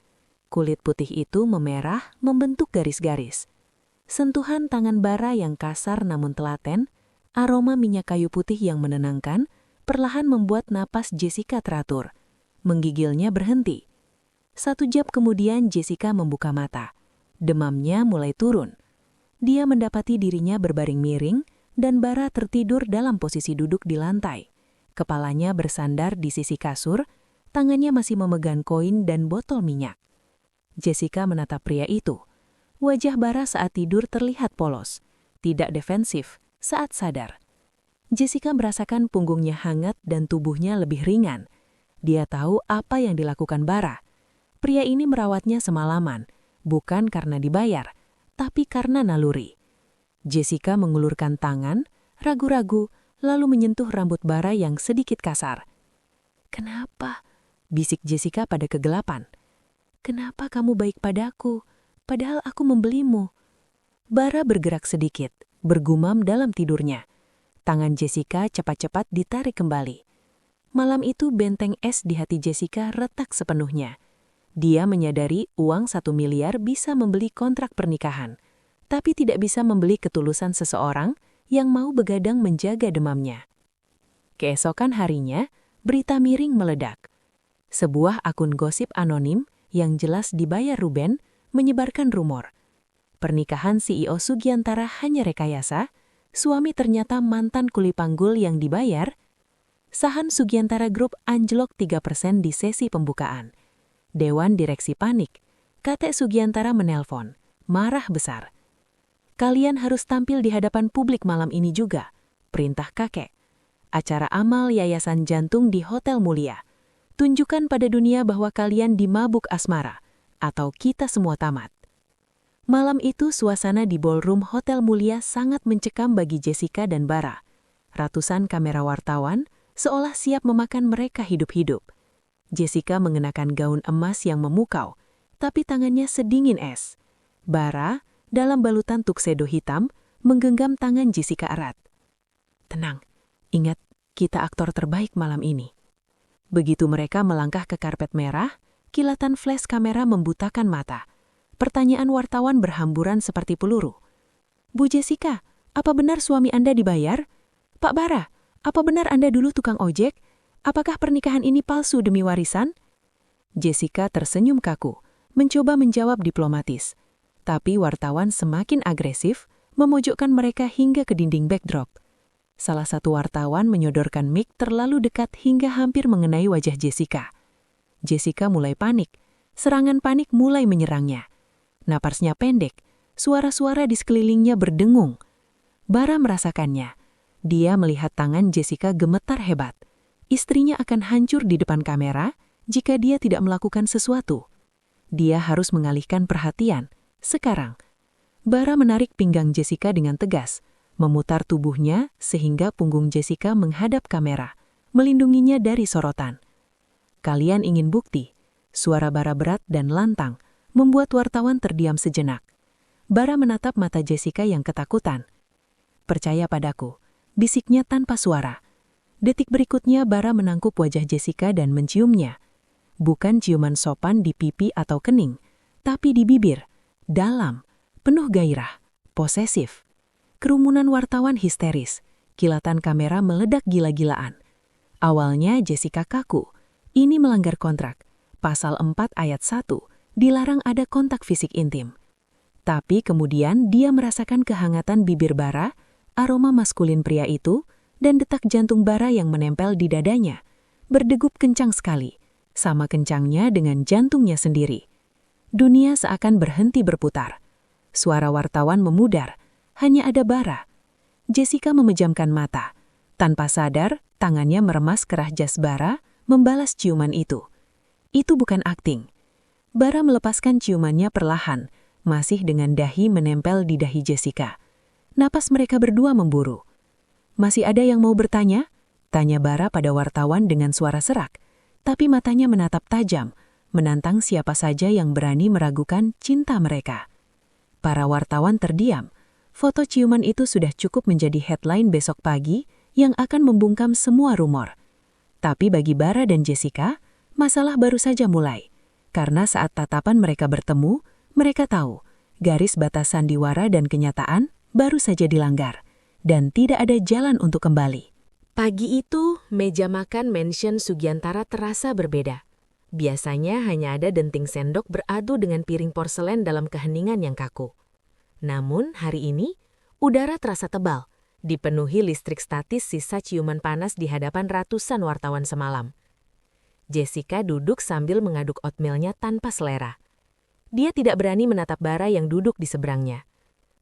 Kulit putih itu memerah, membentuk garis-garis. Sentuhan tangan Bara yang kasar namun telaten, aroma minyak kayu putih yang menenangkan, perlahan membuat napas Jessica teratur. Menggigilnya berhenti. 1 jam kemudian Jessica membuka mata. Demamnya mulai turun. Dia mendapati dirinya berbaring miring, dan Bara tertidur dalam posisi duduk di lantai. Kepalanya bersandar di sisi kasur, tangannya masih memegang koin dan botol minyak. Jessica menatap pria itu. Wajah Bara saat tidur terlihat polos, tidak defensif. Saat sadar, Jessica merasakan punggungnya hangat dan tubuhnya lebih ringan. Dia tahu apa yang dilakukan Bara. Pria ini merawatnya semalaman, bukan karena dibayar, tapi karena naluri. Jessica mengulurkan tangan, ragu-ragu, lalu menyentuh rambut Bara yang sedikit kasar. Kenapa? Bisik Jessica pada kegelapan. Kenapa kamu baik padaku, padahal aku membelimu? Bara bergerak sedikit, bergumam dalam tidurnya. Tangan Jessica cepat-cepat ditarik kembali. Malam itu benteng es di hati Jessica retak sepenuhnya. Dia menyadari uang 1 miliar bisa membeli kontrak pernikahan, tapi tidak bisa membeli ketulusan seseorang yang mau begadang menjaga demamnya. Keesokan harinya, berita miring meledak. Sebuah akun gosip anonim yang jelas dibayar Ruben menyebarkan rumor. Pernikahan CEO Sugiantara hanya rekayasa, suami ternyata mantan kuli panggul yang dibayar. Saham Sugiantara Group anjlok 3% di sesi pembukaan. Dewan direksi panik. Kakek Sugiantara menelpon, marah besar. Kalian harus tampil di hadapan publik malam ini juga, perintah kakek. Acara amal Yayasan Jantung di Hotel Mulia. Tunjukkan pada dunia bahwa kalian dimabuk asmara, atau kita semua tamat. Malam itu suasana di ballroom Hotel Mulia sangat mencekam bagi Jessica dan Bara. Ratusan kamera wartawan seolah siap memakan mereka hidup-hidup. Jessica mengenakan gaun emas yang memukau, tapi tangannya sedingin es. Bara, dalam balutan tuxedo hitam, menggenggam tangan Jessica erat. Tenang, Ingat, kita aktor terbaik malam ini. Begitu mereka melangkah ke karpet merah, kilatan flash kamera membutakan mata. Pertanyaan wartawan berhamburan seperti peluru. Bu Jessica, apa benar suami Anda dibayar? Pak Bara, apa benar Anda dulu tukang ojek? Apakah pernikahan ini palsu demi warisan? Jessica tersenyum kaku, mencoba menjawab diplomatis. Tapi wartawan semakin agresif, memojokkan mereka hingga ke dinding backdrop. Salah satu wartawan menyodorkan mic terlalu dekat hingga hampir mengenai wajah Jessica. Jessica mulai panik. Serangan panik mulai menyerangnya. Napasnya pendek, suara-suara di sekelilingnya berdengung. Bara merasakannya. Dia melihat tangan Jessica gemetar hebat. Istrinya akan hancur di depan kamera jika dia tidak melakukan sesuatu. Dia harus mengalihkan perhatian. Sekarang, Bara menarik pinggang Jessica dengan tegas, memutar tubuhnya sehingga punggung Jessica menghadap kamera, melindunginya dari sorotan. Kalian ingin bukti? Suara Bara berat dan lantang membuat wartawan terdiam sejenak. Bara menatap mata Jessica yang ketakutan. Percaya padaku, bisiknya tanpa suara. Detik berikutnya Bara menangkup wajah Jessica dan menciumnya. Bukan ciuman sopan di pipi atau kening, tapi di bibir, dalam, penuh gairah, posesif. Kerumunan wartawan histeris, kilatan kamera meledak gila-gilaan. Awalnya Jessica kaku, ini melanggar kontrak. Pasal 4 ayat 1, dilarang ada kontak fisik intim. Tapi kemudian dia merasakan kehangatan bibir Bara, aroma maskulin pria itu, dan detak jantung Bara yang menempel di dadanya, berdegup kencang sekali, sama kencangnya dengan jantungnya sendiri. Dunia seakan berhenti berputar. Suara wartawan memudar, hanya ada Bara. Jessica memejamkan mata. Tanpa sadar, tangannya meremas kerah jas Bara, membalas ciuman itu. Itu bukan akting. Bara melepaskan ciumannya perlahan, masih dengan dahi menempel di dahi Jessica. Napas mereka berdua memburu. Masih ada yang mau bertanya? Tanya Bara pada wartawan dengan suara serak, tapi matanya menatap tajam, menantang siapa saja yang berani meragukan cinta mereka. Para wartawan terdiam. Foto ciuman itu sudah cukup menjadi headline besok pagi yang akan membungkam semua rumor. Tapi bagi Bara dan Jessica, masalah baru saja mulai. Karena saat tatapan mereka bertemu, mereka tahu garis batas sandiwara dan kenyataan baru saja dilanggar. Dan tidak ada jalan untuk kembali. Pagi itu, meja makan mansion Sugiantara terasa berbeda. Biasanya hanya ada denting sendok beradu dengan piring porselen dalam keheningan yang kaku. Namun hari ini, udara terasa tebal, dipenuhi listrik statis sisa ciuman panas di hadapan ratusan wartawan semalam. Jessica duduk sambil mengaduk oatmealnya tanpa selera. Dia tidak berani menatap Bara yang duduk di seberangnya.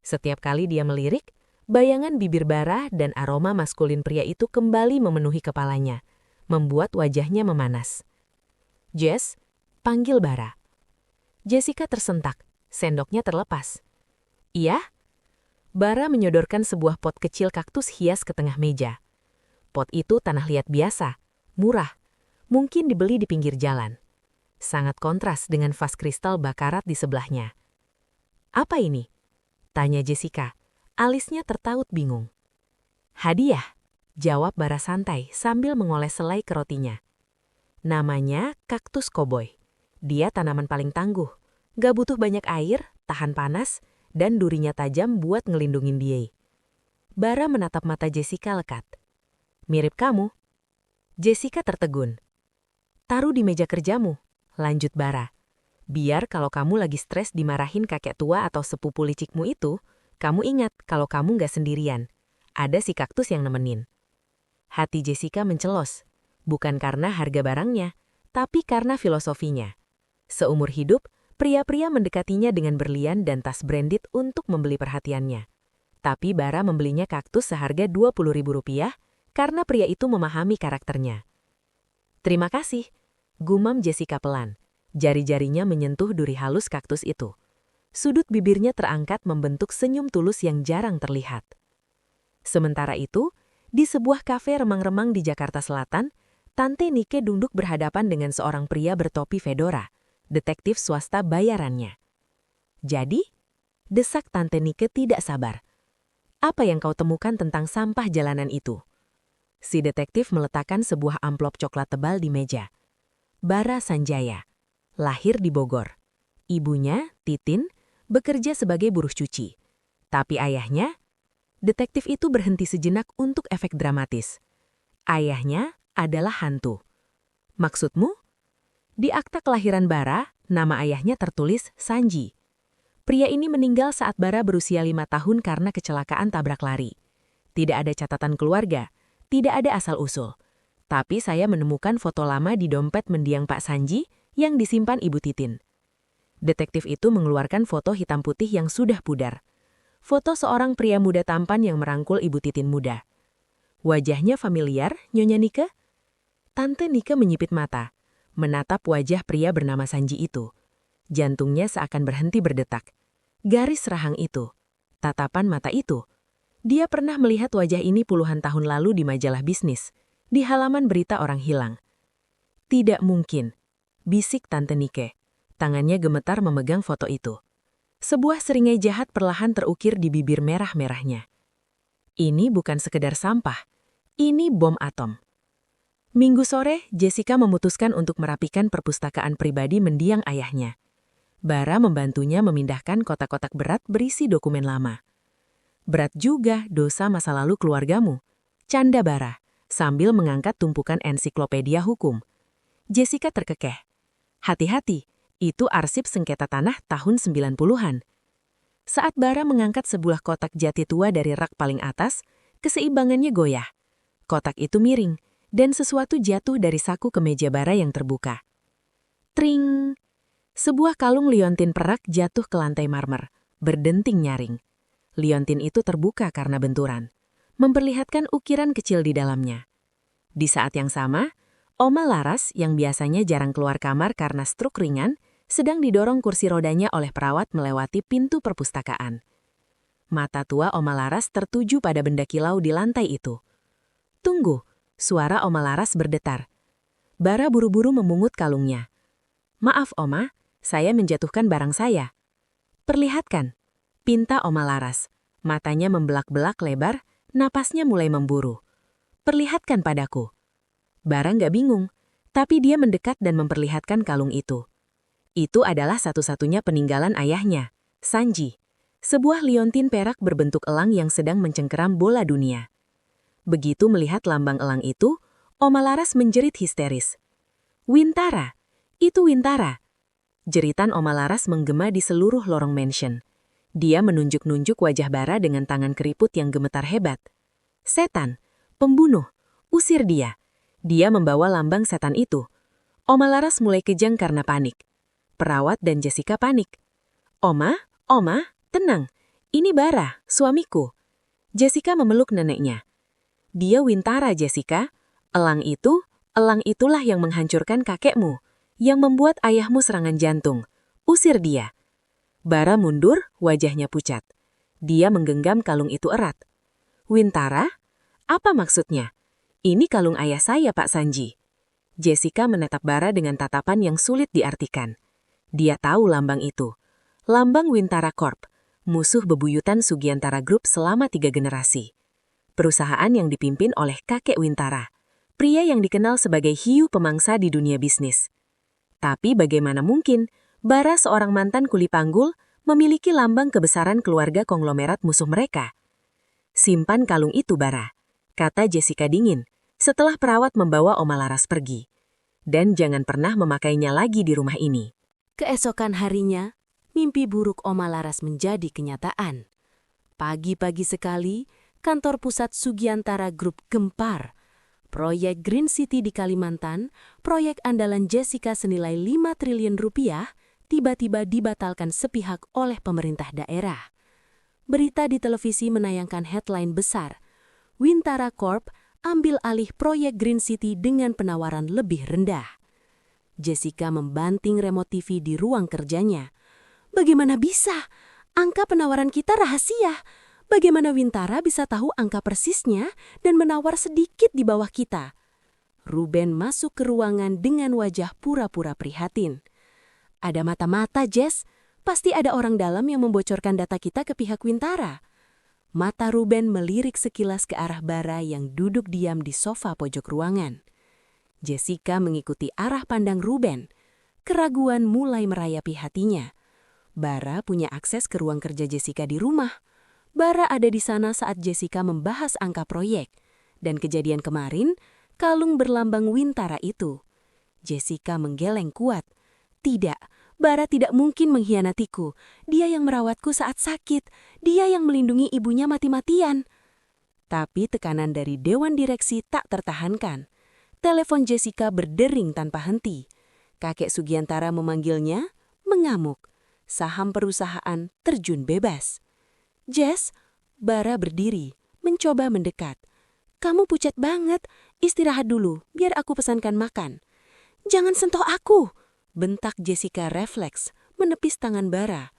Setiap kali dia melirik, bayangan bibir Bara dan aroma maskulin pria itu kembali memenuhi kepalanya, membuat wajahnya memanas. Jess, panggil Bara. Jessica tersentak, sendoknya terlepas. Iya? Bara menyodorkan sebuah pot kecil kaktus hias ke tengah meja. Pot itu tanah liat biasa, murah, mungkin dibeli di pinggir jalan. Sangat kontras dengan vas kristal bakarat di sebelahnya. Apa ini? Tanya Jessica. Alisnya tertaut bingung. Hadiah, jawab Bara santai sambil mengoles selai ke rotinya. Namanya kaktus koboi. Dia tanaman paling tangguh. Gak butuh banyak air, tahan panas, dan durinya tajam buat ngelindungin dia. Bara menatap mata Jessica lekat. Mirip kamu. Jessica tertegun. Taruh di meja kerjamu, lanjut Bara. Biar kalau kamu lagi stres dimarahin kakek tua atau sepupu licikmu itu, kamu ingat kalau kamu nggak sendirian. Ada si kaktus yang nemenin. Hati Jessica mencelos. Bukan karena harga barangnya, tapi karena filosofinya. Seumur hidup, pria-pria mendekatinya dengan berlian dan tas branded untuk membeli perhatiannya. Tapi Bara membelinya kaktus seharga Rp20.000 karena pria itu memahami karakternya. Terima kasih, gumam Jessica pelan. Jari-jarinya menyentuh duri halus kaktus itu. Sudut bibirnya terangkat membentuk senyum tulus yang jarang terlihat. Sementara itu, di sebuah kafe remang-remang di Jakarta Selatan, Tante Nike duduk berhadapan dengan seorang pria bertopi fedora, detektif swasta bayarannya. Jadi, desak Tante Nike tidak sabar. Apa yang kau temukan tentang sampah jalanan itu? Si detektif meletakkan sebuah amplop coklat tebal di meja. Bara Sanjaya, lahir di Bogor. Ibunya, Titin, bekerja sebagai buruh cuci. Tapi ayahnya, detektif itu berhenti sejenak untuk efek dramatis. Ayahnya adalah hantu. Maksudmu? Di akta kelahiran Bara, nama ayahnya tertulis Sanji. Pria ini meninggal saat Bara berusia 5 tahun karena kecelakaan tabrak lari. Tidak ada catatan keluarga, tidak ada asal-usul. Tapi saya menemukan foto lama di dompet mendiang Pak Sanji yang disimpan Ibu Titin. Detektif itu mengeluarkan foto hitam putih yang sudah pudar. Foto seorang pria muda tampan yang merangkul Ibu Titin muda. Wajahnya familiar, Nyonya Nike? Tante Nike menyipit mata, menatap wajah pria bernama Sanji itu. Jantungnya seakan berhenti berdetak. Garis rahang itu, tatapan mata itu. Dia pernah melihat wajah ini puluhan tahun lalu di majalah bisnis, di halaman berita orang hilang. Tidak mungkin, bisik Tante Nike. Tangannya gemetar memegang foto itu. Sebuah seringai jahat perlahan terukir di bibir merah-merahnya. Ini bukan sekedar sampah, ini bom atom. Minggu sore, Jessica memutuskan untuk merapikan perpustakaan pribadi mendiang ayahnya. Bara membantunya memindahkan kotak-kotak berat berisi dokumen lama. Berat juga dosa masa lalu keluargamu, canda Bara, sambil mengangkat tumpukan ensiklopedia hukum. Jessica terkekeh. Hati-hati, itu arsip sengketa tanah tahun 90-an. Saat Bara mengangkat sebuah kotak jati tua dari rak paling atas, keseimbangannya goyah. Kotak itu miring, dan sesuatu jatuh dari saku kemeja Bara yang terbuka. Tring! Sebuah kalung liontin perak jatuh ke lantai marmer, berdenting nyaring. Liontin itu terbuka karena benturan, memperlihatkan ukiran kecil di dalamnya. Di saat yang sama, Oma Laras yang biasanya jarang keluar kamar karena stroke ringan, sedang didorong kursi rodanya oleh perawat melewati pintu perpustakaan. Mata tua Oma Laras tertuju pada benda kilau di lantai itu. Tunggu, suara Oma Laras berdetar. Bara buru-buru memungut kalungnya. Maaf Oma, saya menjatuhkan barang saya. Perlihatkan. Pinta Oma Laras. Matanya membelak-belak lebar, napasnya mulai memburu. Perlihatkan padaku. Bara nggak bingung, tapi dia mendekat dan memperlihatkan kalung itu. Itu adalah satu-satunya peninggalan ayahnya, Sanji. Sebuah liontin perak berbentuk elang yang sedang mencengkeram bola dunia. Begitu melihat lambang elang itu, Oma Laras menjerit histeris. Wintara! Itu Wintara! Jeritan Oma Laras menggema di seluruh lorong mansion. Dia menunjuk-nunjuk wajah Bara dengan tangan keriput yang gemetar hebat. Setan, pembunuh, usir dia. Dia membawa lambang setan itu. Oma Laras mulai kejang karena panik. Perawat dan Jessica panik. Oma, tenang. Ini Bara, suamiku. Jessica memeluk neneknya. Dia Wintara, Jessica. Elang itulah yang menghancurkan kakekmu, yang membuat ayahmu serangan jantung. Usir dia. Bara mundur, wajahnya pucat. Dia menggenggam kalung itu erat. Wintara? Apa maksudnya? Ini kalung ayah saya, Pak Sanji. Jessica menatap Bara dengan tatapan yang sulit diartikan. Dia tahu lambang itu. Lambang Wintara Corp, musuh bebuyutan Sugiantara Group selama 3 generasi. Perusahaan yang dipimpin oleh kakek Wintara, pria yang dikenal sebagai hiu pemangsa di dunia bisnis. Tapi bagaimana mungkin Bara, seorang mantan kuli panggul, memiliki lambang kebesaran keluarga konglomerat musuh mereka? Simpan kalung itu, Bara, kata Jessica dingin, setelah perawat membawa Oma Laras pergi. Dan jangan pernah memakainya lagi di rumah ini. Keesokan harinya, mimpi buruk Oma Laras menjadi kenyataan. Pagi-pagi sekali, kantor pusat Sugiantara Group gempar. Proyek Green City di Kalimantan, proyek andalan Jessica senilai 5 triliun rupiah, tiba-tiba dibatalkan sepihak oleh pemerintah daerah. Berita di televisi menayangkan headline besar, Wintara Corp ambil alih proyek Green City dengan penawaran lebih rendah. Jessica membanting remote TV di ruang kerjanya. Bagaimana bisa? Angka penawaran kita rahasia. Bagaimana Wintara bisa tahu angka persisnya dan menawar sedikit di bawah kita? Ruben masuk ke ruangan dengan wajah pura-pura prihatin. Ada mata-mata, Jess. Pasti ada orang dalam yang membocorkan data kita ke pihak Wintara. Mata Ruben melirik sekilas ke arah Bara yang duduk diam di sofa pojok ruangan. Jessica mengikuti arah pandang Ruben. Keraguan mulai merayapi hatinya. Bara punya akses ke ruang kerja Jessica di rumah. Bara ada di sana saat Jessica membahas angka proyek. Dan kejadian kemarin, kalung berlambang Wintara itu. Jessica menggeleng kuat. Tidak, Bara tidak mungkin mengkhianatiku. Dia yang merawatku saat sakit. Dia yang melindungi ibunya mati-matian. Tapi tekanan dari Dewan Direksi tak tertahankan. Telepon Jessica berdering tanpa henti. Kakek Sugiantara memanggilnya, mengamuk. Saham perusahaan terjun bebas. Jess, Bara berdiri, mencoba mendekat. Kamu pucat banget, istirahat dulu, biar aku pesankan makan. Jangan sentuh aku, bentak Jessica refleks, menepis tangan Bara.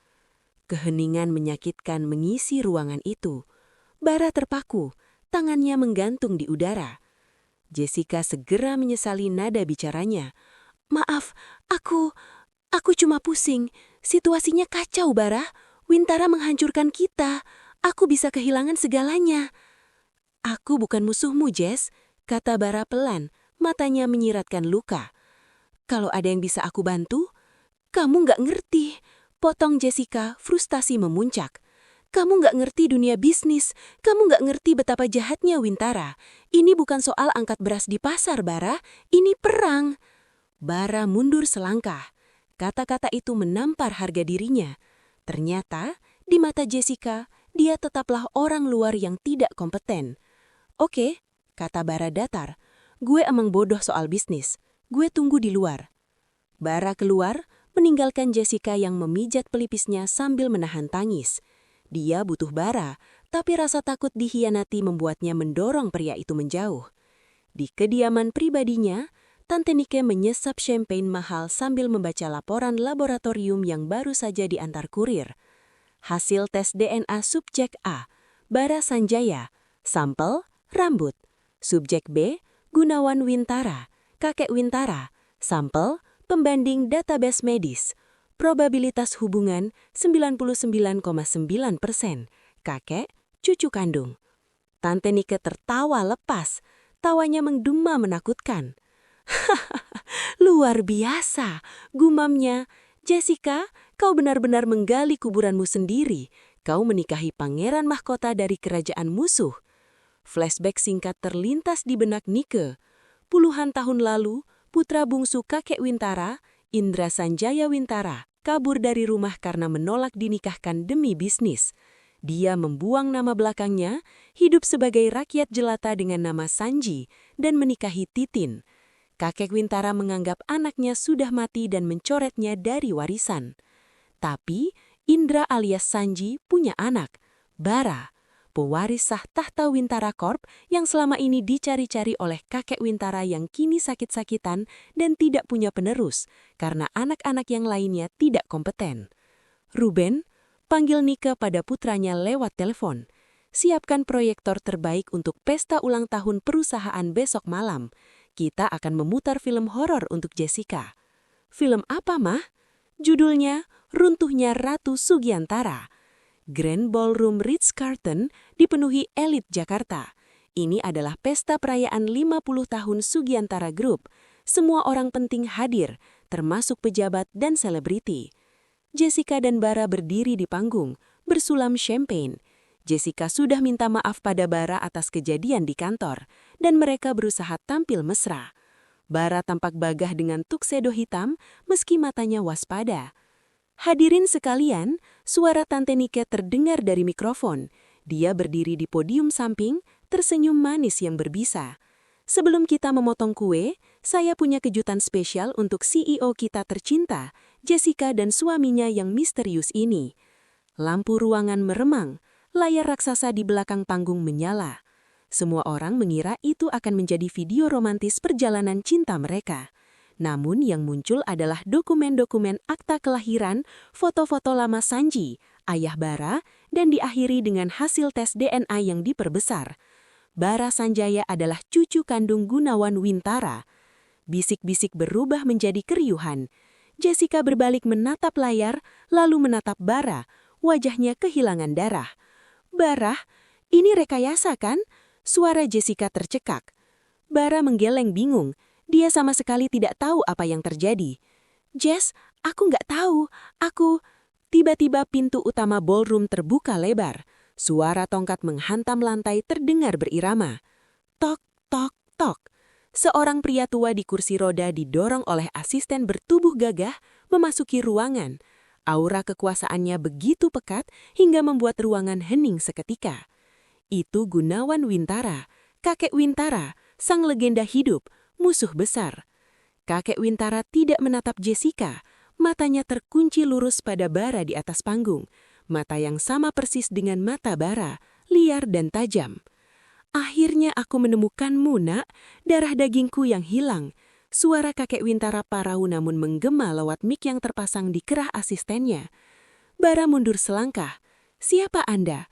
Keheningan menyakitkan mengisi ruangan itu. Bara terpaku, tangannya menggantung di udara. Jessica segera menyesali nada bicaranya. Maaf, aku cuma pusing. Situasinya kacau, Bara. Wintara menghancurkan kita. Aku bisa kehilangan segalanya. Aku bukan musuhmu, Jess, kata Bara pelan, matanya menyiratkan luka. Kalau ada yang bisa aku bantu? Kamu nggak ngerti, potong Jessica, frustasi memuncak. Kamu nggak ngerti dunia bisnis, kamu nggak ngerti betapa jahatnya Wintara. Ini bukan soal angkat beras di pasar, Bara, ini perang. Bara mundur selangkah. Kata-kata itu menampar harga dirinya. Ternyata, di mata Jessica, dia tetaplah orang luar yang tidak kompeten. Oke, kata Bara datar, gue emang bodoh soal bisnis. Gue tunggu di luar. Bara keluar, meninggalkan Jessica yang memijat pelipisnya sambil menahan tangis. Dia butuh Bara, tapi rasa takut dikhianati membuatnya mendorong pria itu menjauh. Di kediaman pribadinya, Tante Nike menyesap champagne mahal sambil membaca laporan laboratorium yang baru saja diantar kurir. Hasil tes DNA subjek A, Bara Sanjaya, sampel, rambut. Subjek B, Gunawan Wintara, kakek Wintara, sampel, pembanding database medis. Probabilitas hubungan 99,9%, kakek, cucu kandung. Tante Nike tertawa lepas, tawanya menggema menakutkan. Luar biasa, gumamnya. Jessica, kau benar-benar menggali kuburanmu sendiri. Kau menikahi pangeran mahkota dari kerajaan musuh. Flashback singkat terlintas di benak Nike. Puluhan tahun lalu, putra bungsu kakek Wintara, Indra Sanjaya Wintara, kabur dari rumah karena menolak dinikahkan demi bisnis. Dia membuang nama belakangnya, hidup sebagai rakyat jelata dengan nama Sanji, dan menikahi Titin. Kakek Wintara menganggap anaknya sudah mati dan mencoretnya dari warisan. Tapi, Indra alias Sanji punya anak, Bara, pewaris sah tahta Wintara Corp yang selama ini dicari-cari oleh kakek Wintara yang kini sakit-sakitan dan tidak punya penerus karena anak-anak yang lainnya tidak kompeten. Ruben, panggil Nike pada putranya lewat telepon. Siapkan proyektor terbaik untuk pesta ulang tahun perusahaan besok malam. Kita akan memutar film horor untuk Jessica. Film apa, Mah? Judulnya Runtuhnya Ratu Sugiantara. Grand Ballroom Ritz-Carlton dipenuhi elit Jakarta. Ini adalah pesta perayaan 50 tahun Sugiantara Group. Semua orang penting hadir, termasuk pejabat dan selebriti. Jessica dan Bara berdiri di panggung, bersulam champagne. Jessica sudah minta maaf pada Bara atas kejadian di kantor, dan mereka berusaha tampil mesra. Bara tampak gagah dengan tuxedo hitam, meski matanya waspada. Hadirin sekalian, suara Tante Nike terdengar dari mikrofon. Dia berdiri di podium samping, tersenyum manis yang berbisa. Sebelum kita memotong kue, saya punya kejutan spesial untuk CEO kita tercinta, Jessica dan suaminya yang misterius ini. Lampu ruangan meremang, layar raksasa di belakang panggung menyala. Semua orang mengira itu akan menjadi video romantis perjalanan cinta mereka. Namun yang muncul adalah dokumen-dokumen akta kelahiran, foto-foto lama Sanji, ayah Bara, dan diakhiri dengan hasil tes DNA yang diperbesar. Bara Sanjaya adalah cucu kandung Gunawan Wintara. Bisik-bisik berubah menjadi keriuhan. Jessica berbalik menatap layar, lalu menatap Bara, wajahnya kehilangan darah. Bara, Ini rekayasa kan? Suara Jessica tercekak. Bara menggeleng bingung. Dia sama sekali tidak tahu apa yang terjadi. Jess, aku nggak tahu. Tiba-tiba pintu utama ballroom terbuka lebar. Suara tongkat menghantam lantai terdengar berirama. Tok, tok, tok. Seorang pria tua di kursi roda didorong oleh asisten bertubuh gagah memasuki ruangan. Aura kekuasaannya begitu pekat hingga membuat ruangan hening seketika. Itu Gunawan Wintara, kakek Wintara, sang legenda hidup, musuh besar. Kakek Wintara tidak menatap Jessica, matanya terkunci lurus pada Bara di atas panggung. Mata yang sama persis dengan mata Bara, liar dan tajam. Akhirnya aku menemukanmu, nak, darah dagingku yang hilang. Suara kakek Wintara parau namun menggema lewat mik yang terpasang di kerah asistennya. Bara mundur selangkah. Siapa Anda?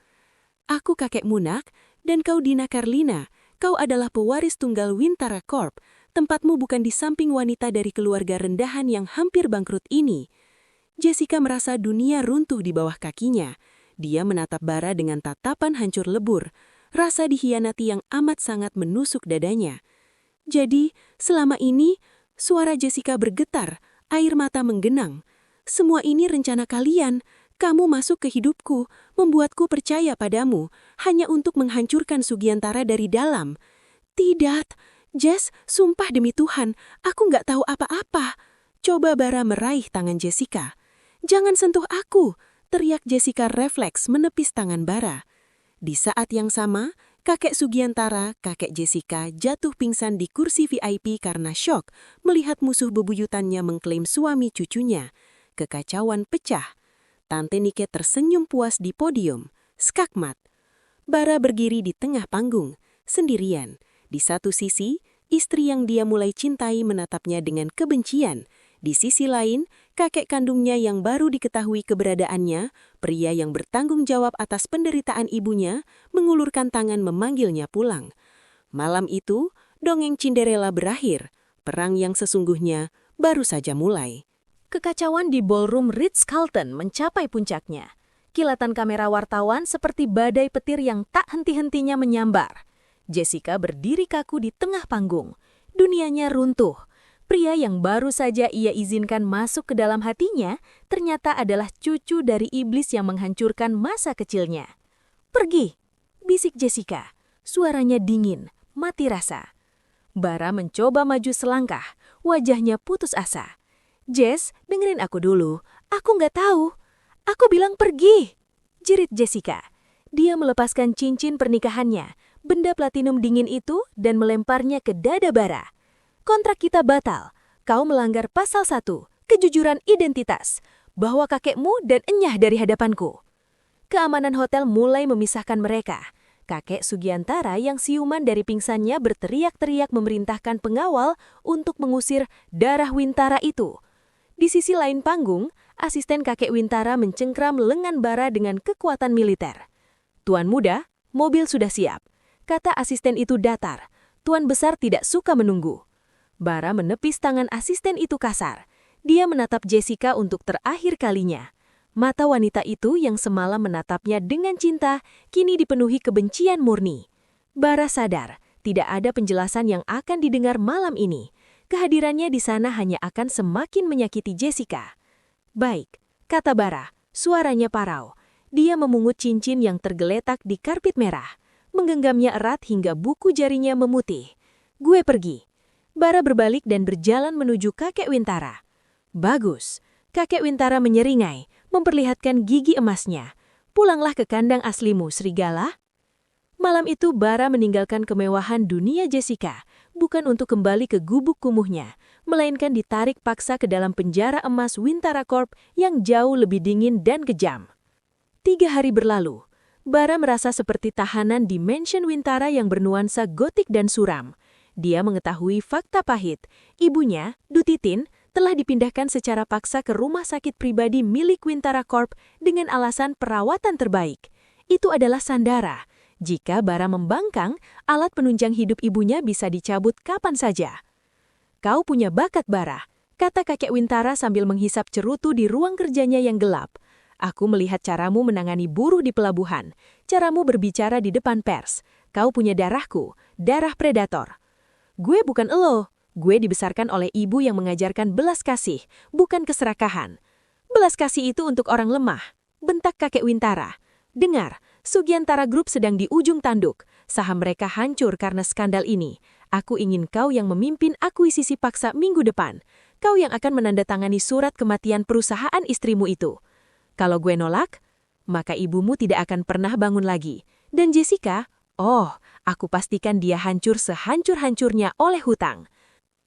Aku kakekmu, nak, dan kau Dina Carlina. Kau adalah pewaris tunggal Wintara Corp. Tempatmu bukan di samping wanita dari keluarga rendahan yang hampir bangkrut ini. Jessica merasa dunia runtuh di bawah kakinya. Dia menatap Bara dengan tatapan hancur lebur. Rasa dikhianati yang amat sangat menusuk dadanya. Jadi, selama ini, suara Jessica bergetar, air mata menggenang. Semua ini rencana kalian. Kamu masuk ke hidupku, membuatku percaya padamu, hanya untuk menghancurkan Sugiantara dari dalam. Tidak, Jess, sumpah demi Tuhan, aku nggak tahu apa-apa. Coba Bara meraih tangan Jessica. Jangan sentuh aku, teriak Jessica refleks menepis tangan Bara. Di saat yang sama, kakek Sugiantara, kakek Jessica jatuh pingsan di kursi VIP karena syok melihat musuh bebuyutannya mengklaim suami cucunya. Kekacauan pecah. Tante Nike tersenyum puas di podium. Skakmat. Bara berdiri di tengah panggung, sendirian. Di satu sisi, istri yang dia mulai cintai menatapnya dengan kebencian. Di sisi lain, kakek kandungnya yang baru diketahui keberadaannya, pria yang bertanggung jawab atas penderitaan ibunya, mengulurkan tangan memanggilnya pulang. Malam itu, dongeng Cinderella berakhir. Perang yang sesungguhnya baru saja mulai. Kekacauan di ballroom Ritz-Carlton mencapai puncaknya. Kilatan kamera wartawan seperti badai petir yang tak henti-hentinya menyambar. Jessica berdiri kaku di tengah panggung. Dunianya runtuh. Pria yang baru saja ia izinkan masuk ke dalam hatinya ternyata adalah cucu dari iblis yang menghancurkan masa kecilnya. Pergi, bisik Jessica. Suaranya dingin, mati rasa. Bara mencoba maju selangkah, wajahnya putus asa. Jess, dengerin aku dulu. Aku nggak tahu. Aku bilang pergi, jerit Jessica. Dia melepaskan cincin pernikahannya, benda platinum dingin itu, dan melemparnya ke dada Bara. Kontrak kita batal. Kau melanggar pasal 1, kejujuran identitas, bahwa kakekmu dan enyah dari hadapanku. Keamanan hotel mulai memisahkan mereka. Kakek Sugiantara yang siuman dari pingsannya berteriak-teriak memerintahkan pengawal untuk mengusir darah Wintara itu. Di sisi lain panggung, asisten kakek Wintara mencengkram lengan Bara dengan kekuatan militer. Tuan muda, mobil sudah siap. Kata asisten itu datar. Tuan besar tidak suka menunggu. Bara menepis tangan asisten itu kasar. Dia menatap Jessica untuk terakhir kalinya. Mata wanita itu yang semalam menatapnya dengan cinta, kini dipenuhi kebencian murni. Bara sadar, tidak ada penjelasan yang akan didengar malam ini. Kehadirannya di sana hanya akan semakin menyakiti Jessica. Baik, kata Bara, suaranya parau. Dia memungut cincin yang tergeletak di karpet merah. Menggenggamnya erat hingga buku jarinya memutih. Gue pergi. Bara berbalik dan berjalan menuju kakek Wintara. Bagus. Kakek Wintara menyeringai, memperlihatkan gigi emasnya. Pulanglah ke kandang aslimu, serigala. Malam itu Bara meninggalkan kemewahan dunia Jessica, bukan untuk kembali ke gubuk kumuhnya, melainkan ditarik paksa ke dalam penjara emas Wintara Corp yang jauh lebih dingin dan kejam. 3 hari berlalu. Bara merasa seperti tahanan di mansion Wintara yang bernuansa gotik dan suram. Dia mengetahui fakta pahit. Ibunya, Dutitin, telah dipindahkan secara paksa ke rumah sakit pribadi milik Wintara Corp dengan alasan perawatan terbaik. Itu adalah sandara. Jika Bara membangkang, alat penunjang hidup ibunya bisa dicabut kapan saja. Kau punya bakat, Bara, kata kakek Wintara sambil menghisap cerutu di ruang kerjanya yang gelap. Aku melihat caramu menangani buruh di pelabuhan, caramu berbicara di depan pers. Kau punya darahku, darah predator. Gue bukan elo. Gue dibesarkan oleh ibu yang mengajarkan belas kasih, bukan keserakahan. Belas kasih itu untuk orang lemah. Bentak kakek Wintara. Dengar, Sugiantara Group sedang di ujung tanduk. Saham mereka hancur karena skandal ini. Aku ingin kau yang memimpin akuisisi paksa minggu depan. Kau yang akan menandatangani surat kematian perusahaan istrimu itu. Kalau gue nolak, maka ibumu tidak akan pernah bangun lagi. Dan Jessica, aku pastikan dia hancur sehancur-hancurnya oleh hutang.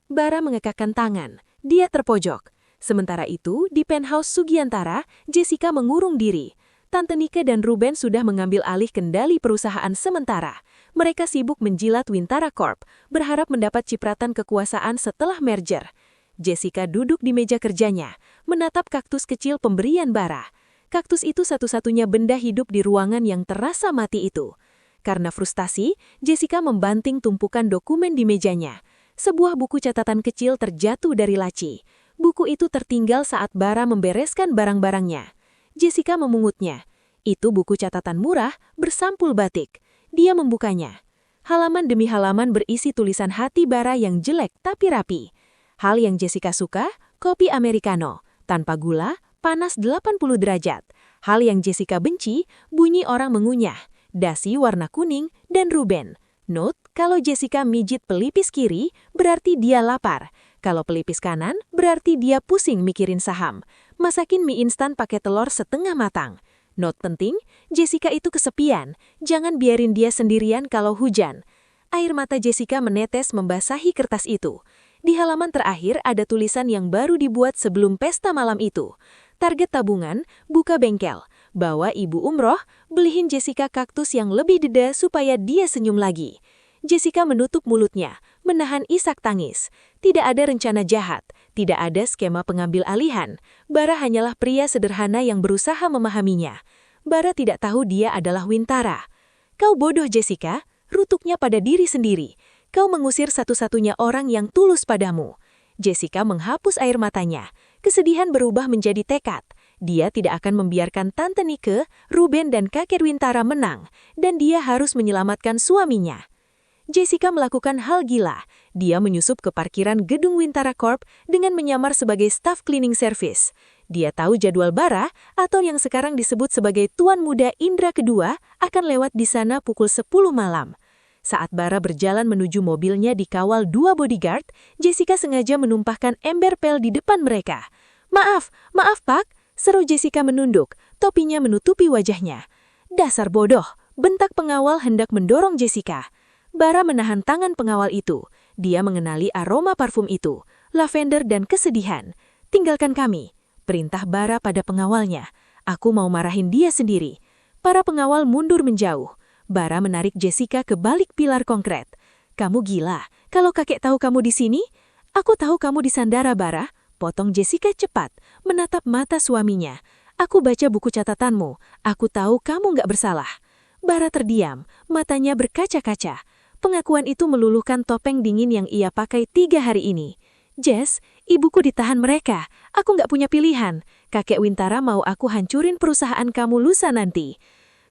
Bara mengekakkan tangan. Dia terpojok. Sementara itu, di penthouse Sugiantara, Jessica mengurung diri. Tante Nike dan Ruben sudah mengambil alih kendali perusahaan sementara. Mereka sibuk menjilat Wintara Corp, berharap mendapat cipratan kekuasaan setelah merger. Jessica duduk di meja kerjanya, menatap kaktus kecil pemberian Bara. Kaktus itu satu-satunya benda hidup di ruangan yang terasa mati itu. Karena frustasi, Jessica membanting tumpukan dokumen di mejanya. Sebuah buku catatan kecil terjatuh dari laci. Buku itu tertinggal saat Bara membereskan barang-barangnya. Jessica memungutnya. Itu buku catatan murah bersampul batik. Dia membukanya. Halaman demi halaman berisi tulisan hati Bara yang jelek tapi rapi. Hal yang Jessica suka, kopi americano. Tanpa gula, panas 80 derajat. Hal yang Jessica benci, bunyi orang mengunyah. Dasi warna kuning dan Ruben. Note, kalau Jessica mijit pelipis kiri, berarti dia lapar. Kalau pelipis kanan, berarti dia pusing mikirin saham. Masakin mie instan pakai telur setengah matang. Note penting, Jessica itu kesepian. Jangan biarin dia sendirian kalau hujan. Air mata Jessica menetes membasahi kertas itu. Di halaman terakhir ada tulisan yang baru dibuat sebelum pesta malam itu. Target tabungan, buka bengkel. Bawa ibu umroh, beliin Jessica kaktus yang lebih deda supaya dia senyum lagi. Jessica menutup mulutnya, menahan isak tangis. Tidak ada rencana jahat, tidak ada skema pengambil alihan. Bara hanyalah pria sederhana yang berusaha memahaminya. Bara tidak tahu dia adalah Wintara. Kau bodoh Jessica, rutuknya pada diri sendiri. Kau mengusir satu-satunya orang yang tulus padamu. Jessica menghapus air matanya. Kesedihan berubah menjadi tekad. Dia tidak akan membiarkan Tante Nike, Ruben dan kakek Wintara menang, dan dia harus menyelamatkan suaminya. Jessica melakukan hal gila. Dia menyusup ke parkiran gedung Wintara Corp dengan menyamar sebagai staf cleaning service. Dia tahu jadwal Bara, atau yang sekarang disebut sebagai Tuan Muda Indra Kedua, akan lewat di sana pukul 10 malam. Saat Bara berjalan menuju mobilnya dikawal 2 bodyguard, Jessica sengaja menumpahkan ember pel di depan mereka. Maaf Pak, seru Jessica menunduk, topinya menutupi wajahnya. Dasar bodoh, bentak pengawal hendak mendorong Jessica. Bara menahan tangan pengawal itu. Dia mengenali aroma parfum itu, lavender dan kesedihan. Tinggalkan kami, perintah Bara pada pengawalnya. Aku mau marahin dia sendiri. Para pengawal mundur menjauh. Bara menarik Jessica ke balik pilar konkret. Kamu gila, kalau kakek tahu kamu di sini? Aku tahu kamu di Sandara, Bara. Potong Jessica cepat, menatap mata suaminya. Aku baca buku catatanmu. Aku tahu kamu nggak bersalah. Bara terdiam, matanya berkaca-kaca. Pengakuan itu meluluhkan topeng dingin yang ia pakai 3 hari ini. Jess, ibuku ditahan mereka. Aku nggak punya pilihan. Kakek Wintara mau aku hancurin perusahaan kamu lusa nanti.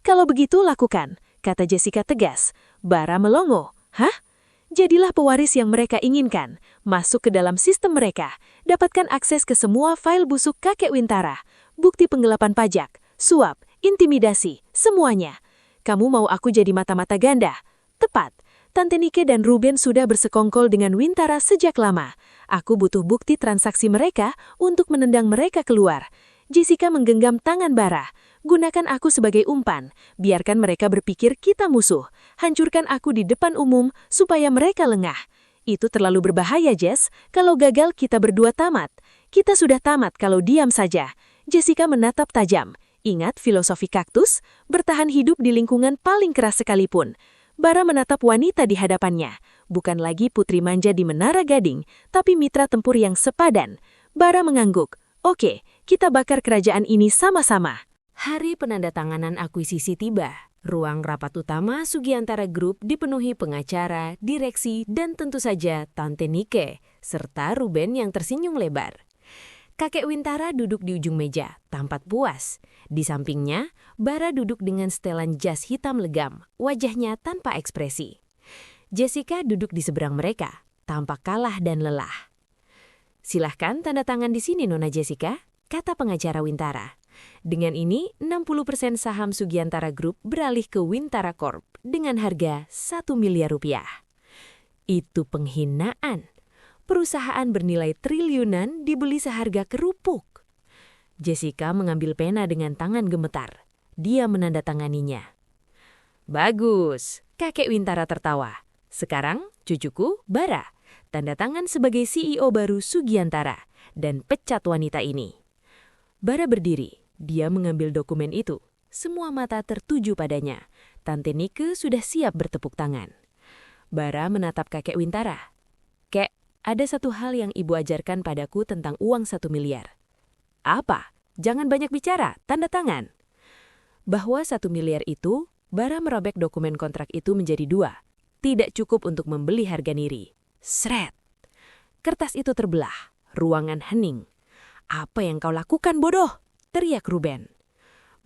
Kalau begitu lakukan, kata Jessica tegas. Bara melongo. Hah? Jadilah pewaris yang mereka inginkan. Masuk ke dalam sistem mereka. Dapatkan akses ke semua file busuk kakek Wintara. Bukti penggelapan pajak, suap, intimidasi, semuanya. Kamu mau aku jadi mata-mata ganda? Tepat. Tante Nike dan Ruben sudah bersekongkol dengan Wintara sejak lama. Aku butuh bukti transaksi mereka untuk menendang mereka keluar. Jessica menggenggam tangan Bara. Gunakan aku sebagai umpan. Biarkan mereka berpikir kita musuh. Hancurkan aku di depan umum supaya mereka lengah. Itu terlalu berbahaya, Jess. Kalau gagal, kita berdua tamat. Kita sudah tamat kalau diam saja. Jessica menatap tajam. Ingat filosofi kaktus? Bertahan hidup di lingkungan paling keras sekalipun. Bara menatap wanita di hadapannya. Bukan lagi putri manja di Menara Gading, tapi mitra tempur yang sepadan. Bara mengangguk. Oke, kita bakar kerajaan ini sama-sama. Hari penandatanganan akuisisi tiba. Ruang rapat utama Sugiantara Group dipenuhi pengacara, direksi, dan tentu saja Tante Nike, serta Ruben yang tersenyum lebar. Kakek Wintara duduk di ujung meja, tampak puas. Di sampingnya, Bara duduk dengan setelan jas hitam legam, wajahnya tanpa ekspresi. Jessica duduk di seberang mereka, tampak kalah dan lelah. "Silahkan tanda tangan di sini, Nona Jessica," kata pengacara Wintara. Dengan ini, 60% saham Sugiantara Group beralih ke Wintara Corp dengan harga 1 miliar rupiah. Itu penghinaan. Perusahaan bernilai triliunan dibeli seharga kerupuk. Jessica mengambil pena dengan tangan gemetar. Dia menandatanganinya. "Bagus," kakek Wintara tertawa. "Sekarang, cucuku, Bara, tanda tangan sebagai CEO baru Sugiantara dan pecat wanita ini." Bara berdiri. Dia mengambil dokumen itu. Semua mata tertuju padanya. Tante Nike sudah siap bertepuk tangan. Bara menatap kakek Wintara. "Kek, ada satu hal yang ibu ajarkan padaku tentang uang 1 miliar. "Apa? Jangan banyak bicara, tanda tangan." Bahwa 1 miliar itu, Bara merobek dokumen kontrak itu menjadi 2. Tidak cukup untuk membeli harga niri. Sret! Kertas itu terbelah. Ruangan hening. "Apa yang kau lakukan, bodoh?" teriak Ruben.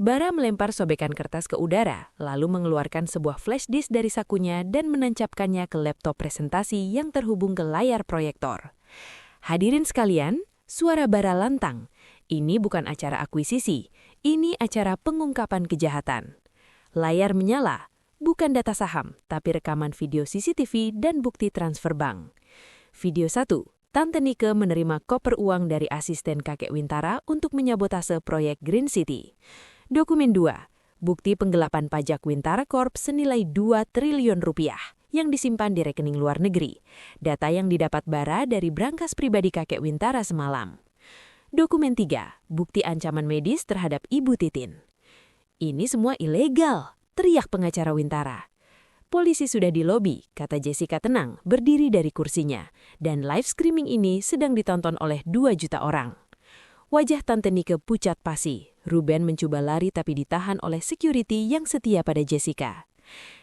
Bara melempar sobekan kertas ke udara, lalu mengeluarkan sebuah flash disk dari sakunya dan menancapkannya ke laptop presentasi yang terhubung ke layar proyektor. Hadirin sekalian, suara Bara lantang. Ini bukan acara akuisisi, ini acara pengungkapan kejahatan. Layar menyala, bukan data saham, tapi rekaman video CCTV dan bukti transfer bank. Video 1. Tante Nike menerima koper uang dari asisten kakek Wintara untuk menyabotase proyek Green City. Dokumen 2. Bukti penggelapan pajak Wintara Corp senilai 2 triliun rupiah yang disimpan di rekening luar negeri. Data yang didapat Bara dari brankas pribadi kakek Wintara semalam. Dokumen 3. Bukti ancaman medis terhadap Ibu Titin. "Ini semua ilegal," teriak pengacara Wintara. "Polisi sudah di lobi," kata Jessica tenang, berdiri dari kursinya. Dan live streaming ini sedang ditonton oleh 2 juta orang. Wajah Tante Nike pucat pasi. Ruben mencoba lari tapi ditahan oleh security yang setia pada Jessica.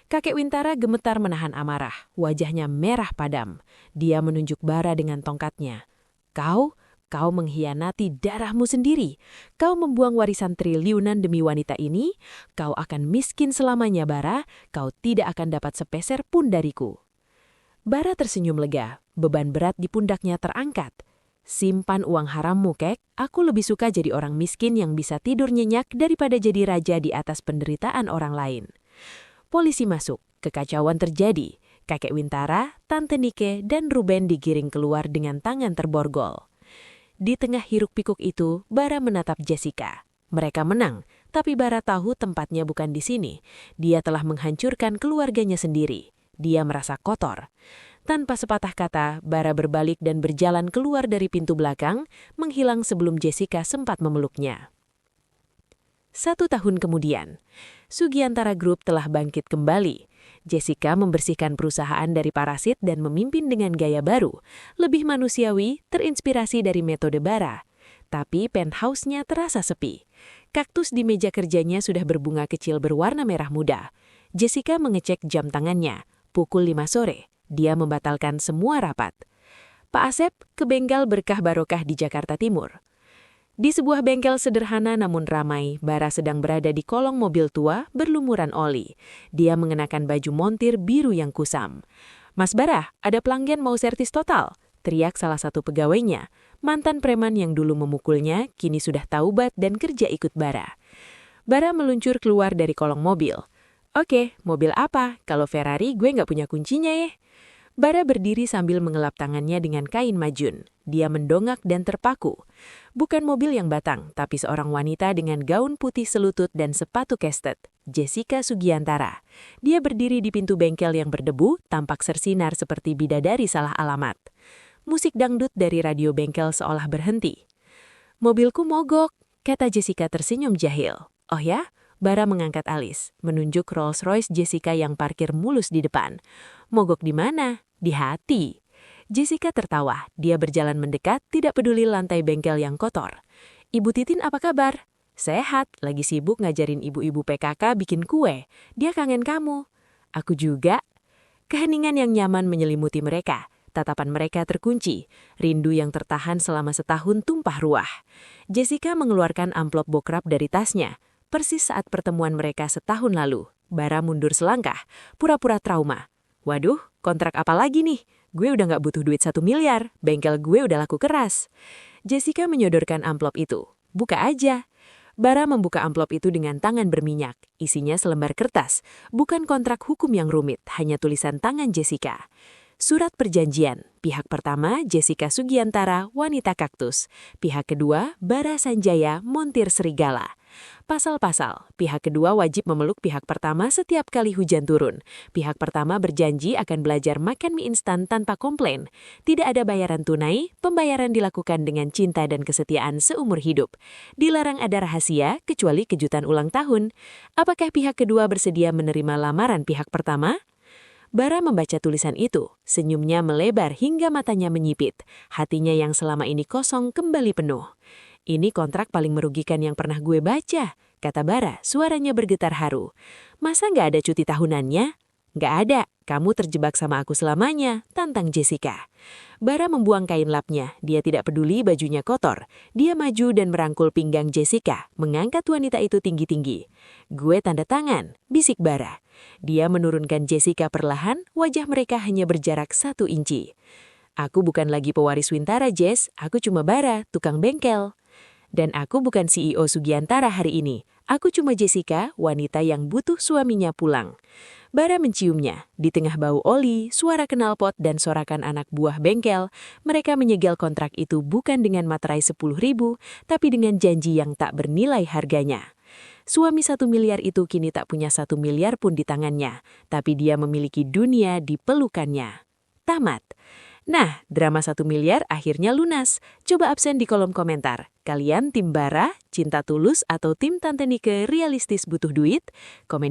Kakek Wintara gemetar menahan amarah. Wajahnya merah padam. Dia menunjuk Bara dengan tongkatnya. Kau mengkhianati darahmu sendiri. Kau membuang warisan triliunan demi wanita ini. Kau akan miskin selamanya, Bara. Kau tidak akan dapat sepeser pun dariku." Bara tersenyum lega. Beban berat di pundaknya terangkat. "Simpan uang harammu, kek. Aku lebih suka jadi orang miskin yang bisa tidur nyenyak daripada jadi raja di atas penderitaan orang lain." Polisi masuk. Kekacauan terjadi. Kakek Wintara, Tante Nike, dan Ruben digiring keluar dengan tangan terborgol. Di tengah hiruk-pikuk itu, Bara menatap Jessica. Mereka menang, tapi Bara tahu tempatnya bukan di sini. Dia telah menghancurkan keluarganya sendiri. Dia merasa kotor. Tanpa sepatah kata, Bara berbalik dan berjalan keluar dari pintu belakang, menghilang sebelum Jessica sempat memeluknya. 1 tahun kemudian, Sugiantara Group telah bangkit kembali. Jessica membersihkan perusahaan dari parasit dan memimpin dengan gaya baru, lebih manusiawi, terinspirasi dari metode Bara. Tapi penthouse-nya terasa sepi. Kaktus di meja kerjanya sudah berbunga kecil berwarna merah muda. Jessica mengecek jam tangannya. Pukul 5 sore. Dia membatalkan semua rapat. "Pak Asep, ke bengkel Berkah Barokah di Jakarta Timur." Di sebuah bengkel sederhana namun ramai, Bara sedang berada di kolong mobil tua berlumuran oli. Dia mengenakan baju montir biru yang kusam. "Mas Bara, ada pelanggan mau servis total," teriak salah satu pegawainya. Mantan preman yang dulu memukulnya, kini sudah taubat dan kerja ikut Bara. Bara meluncur keluar dari kolong mobil. "Oke, mobil apa? Kalau Ferrari gue nggak punya kuncinya ya." Bara berdiri sambil mengelap tangannya dengan kain majun. Dia mendongak dan terpaku. Bukan mobil yang batang, tapi seorang wanita dengan gaun putih selutut dan sepatu kestet. Jessica Sugiantara. Dia berdiri di pintu bengkel yang berdebu, tampak sersinar seperti bidadari salah alamat. Musik dangdut dari radio bengkel seolah berhenti. "Mobilku mogok," kata Jessica tersenyum jahil. "Oh ya?" Bara mengangkat alis, menunjuk Rolls-Royce Jessica yang parkir mulus di depan. "Mogok di mana?" "Di hati." Jessica tertawa. Dia berjalan mendekat, tidak peduli lantai bengkel yang kotor. "Ibu Titin apa kabar?" "Sehat, lagi sibuk ngajarin ibu-ibu PKK bikin kue. Dia kangen kamu." "Aku juga." Keheningan yang nyaman menyelimuti mereka. Tatapan mereka terkunci, rindu yang tertahan selama setahun tumpah ruah. Jessica mengeluarkan amplop bokrap dari tasnya, persis saat pertemuan mereka setahun lalu. Bara mundur selangkah, pura-pura trauma. Waduh, kontrak apa lagi nih? Gue udah gak butuh duit 1 miliar, bengkel gue udah laku keras. Jessica menyodorkan amplop itu. Buka aja. Bara membuka amplop itu dengan tangan berminyak. Isinya selembar kertas, bukan kontrak hukum yang rumit, hanya tulisan tangan Jessica. Surat perjanjian. Pihak pertama, Jessica Sugiantara, wanita kaktus. Pihak kedua, Bara Sanjaya, montir serigala. Pasal-pasal. Pihak kedua wajib memeluk pihak pertama setiap kali hujan turun. Pihak pertama berjanji akan belajar makan mie instan tanpa komplain. Tidak ada bayaran tunai, pembayaran dilakukan dengan cinta dan kesetiaan seumur hidup. Dilarang ada rahasia, kecuali kejutan ulang tahun. Apakah pihak kedua bersedia menerima lamaran pihak pertama? Bara membaca tulisan itu, senyumnya melebar hingga matanya menyipit. Hatinya yang selama ini kosong kembali penuh. Ini kontrak paling merugikan yang pernah gue baca, kata Bara, suaranya bergetar haru. Masa nggak ada cuti tahunannya? Nggak ada, kamu terjebak sama aku selamanya, tantang Jessica. Bara membuang kain lapnya, dia tidak peduli bajunya kotor. Dia maju dan merangkul pinggang Jessica, mengangkat wanita itu tinggi-tinggi. Gue tanda tangan, bisik Bara. Dia menurunkan Jessica perlahan, wajah mereka hanya berjarak 1 inci. Aku bukan lagi pewaris Wintara, Jess, aku cuma Bara, tukang bengkel. Dan aku bukan CEO Sugiantara hari ini. Aku cuma Jessica, wanita yang butuh suaminya pulang. Bara menciumnya. Di tengah bau oli, suara knalpot dan sorakan anak buah bengkel, mereka menyegel kontrak itu bukan dengan materai 10.000, tapi dengan janji yang tak bernilai harganya. Suami 1 miliar itu kini tak punya 1 miliar pun di tangannya, tapi dia memiliki dunia di pelukannya. Tamat. Nah, drama 1 miliar akhirnya lunas. Coba absen di kolom komentar. Kalian tim Bara, cinta tulus atau tim Tante Nike realistis butuh duit? Komen